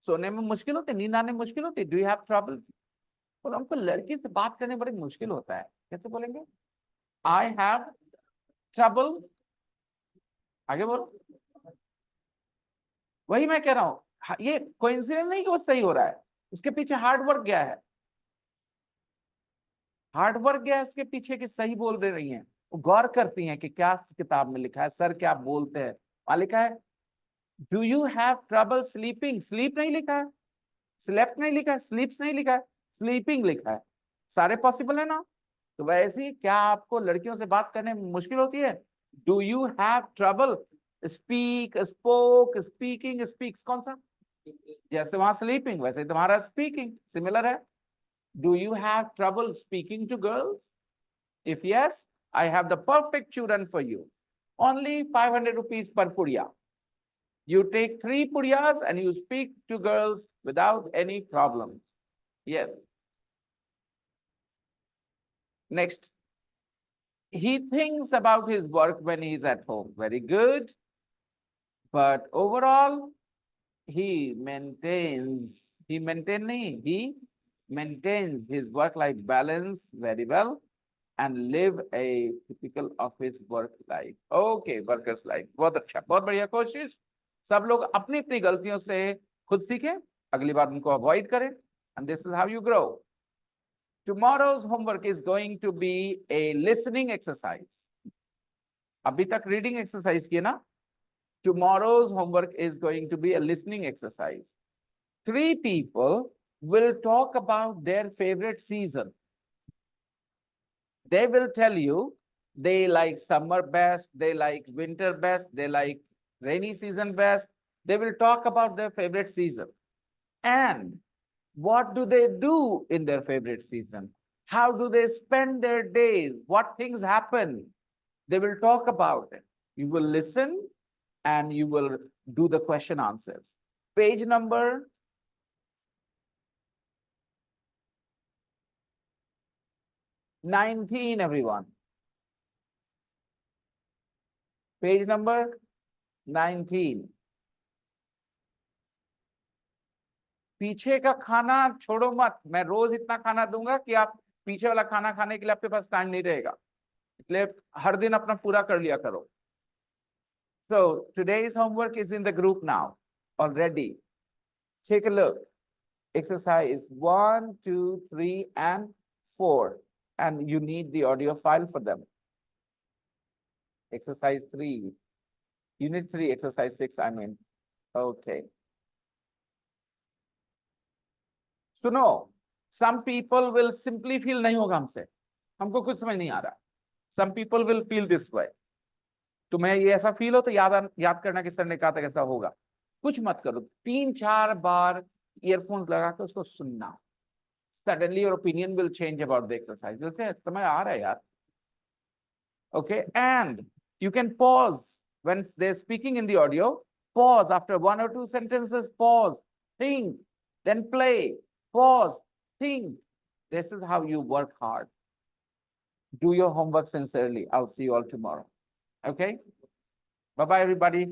सोने में मुश्किल होती है, नींद आने में मुश्किल होती है. Do you have trouble. और हमको लड़की से बात करने में बड़ी मुश्किल होता है. कैसे बोलेंगे? I have trouble. आगे बोलो. वही मैं कह रहा हूं, ये कोइंसिडेंस नहीं कि वो सही हो रहा है, उसके पीछे हार्ड वर्क गया है. हार्ड वर्क गया है उसके पीछे कि सही बोल दे रही हैं. वो गौर करती हैं कि क्या किताब में लिखा है, सर क्या बोलते हैं. वहां लिखा है do you have trouble sleeping. Sleep नहीं लिखा है, स्लेप्ट नहीं लिखा है, स्लीप्स नहीं लिखा है, स्लीपिंग लिखा है. सारे पॉसिबल है ना. तो वैसे ही क्या आपको लड़कियों से बात करने में मुश्किल होती है? Do you have trouble speak, spoke, speaking, speaks कौन सा? जैसे वहां स्लीपिंग वैसे तुम्हारा स्पीकिंग सिमिलर है. Do you have trouble speaking to girls? If yes, I have the perfect children for you. Only 500 rupees per pudiya. You take 3 pudiyas and you speak to girls without any problem. Yes. Next. He thinks about his work when he's at home. Very good. But overall, he maintains his work-life balance very well and live a typical office work life. Okay, workers life. बहुत अच्छा, बहुत बढ़िया कोशिश. सब लोग अपनी अपनी गलतियों से खुद सीखें, अगली बार उनको अवॉइड करें. And this is how you grow. Tomorrow's homework is going to be a listening exercise. अभी तक रीडिंग एक्सरसाइज किए ना. Tomorrow's homework is going to be a listening exercise. 3 people will talk about their favorite season. They will tell you they like summer best, they like winter best, they like rainy season best. They will talk about their favorite season. And what do they do in their favorite season? How do they spend their days? What things happen? They will talk about it. You will listen and you will do the question answers. Page number 19, everyone. Page number 19. पीछे का खाना छोड़ो मत. मैं रोज इतना खाना दूंगा कि आप पीछे वाला खाना खाने के लिए आपके पास टाइम नहीं रहेगा, इसलिए हर दिन अपना पूरा कर लिया करो. So today's homework is in the group now already. Take a look. Exercise 1, 2, 3, and 4. And you need the audio file for them. Exercise 3. Unit 3, exercise 6, I mean. Okay. सुनो, some people will simply feel नहीं होगा हमसे, हमको कुछ समझ नहीं आ रहा. Some people will feel this way. तुम्हें ये ऐसा फील हो तो याद करना कि सर ने कहा था कैसा होगा. कुछ मत करो, 3-4 बार ईयरफोन्स लगा के उसको सुनना. Suddenly your opinion will change about the exercise. You'll say, समझ आ रहा है यार. Okay, and you can pause when they're speaking in the audio. Pause after 1 or 2 sentences. Pause, think, then play. Pause, think. This is how you work hard. Do your homework sincerely. I'll see you all tomorrow. Okay? Bye-bye, everybody.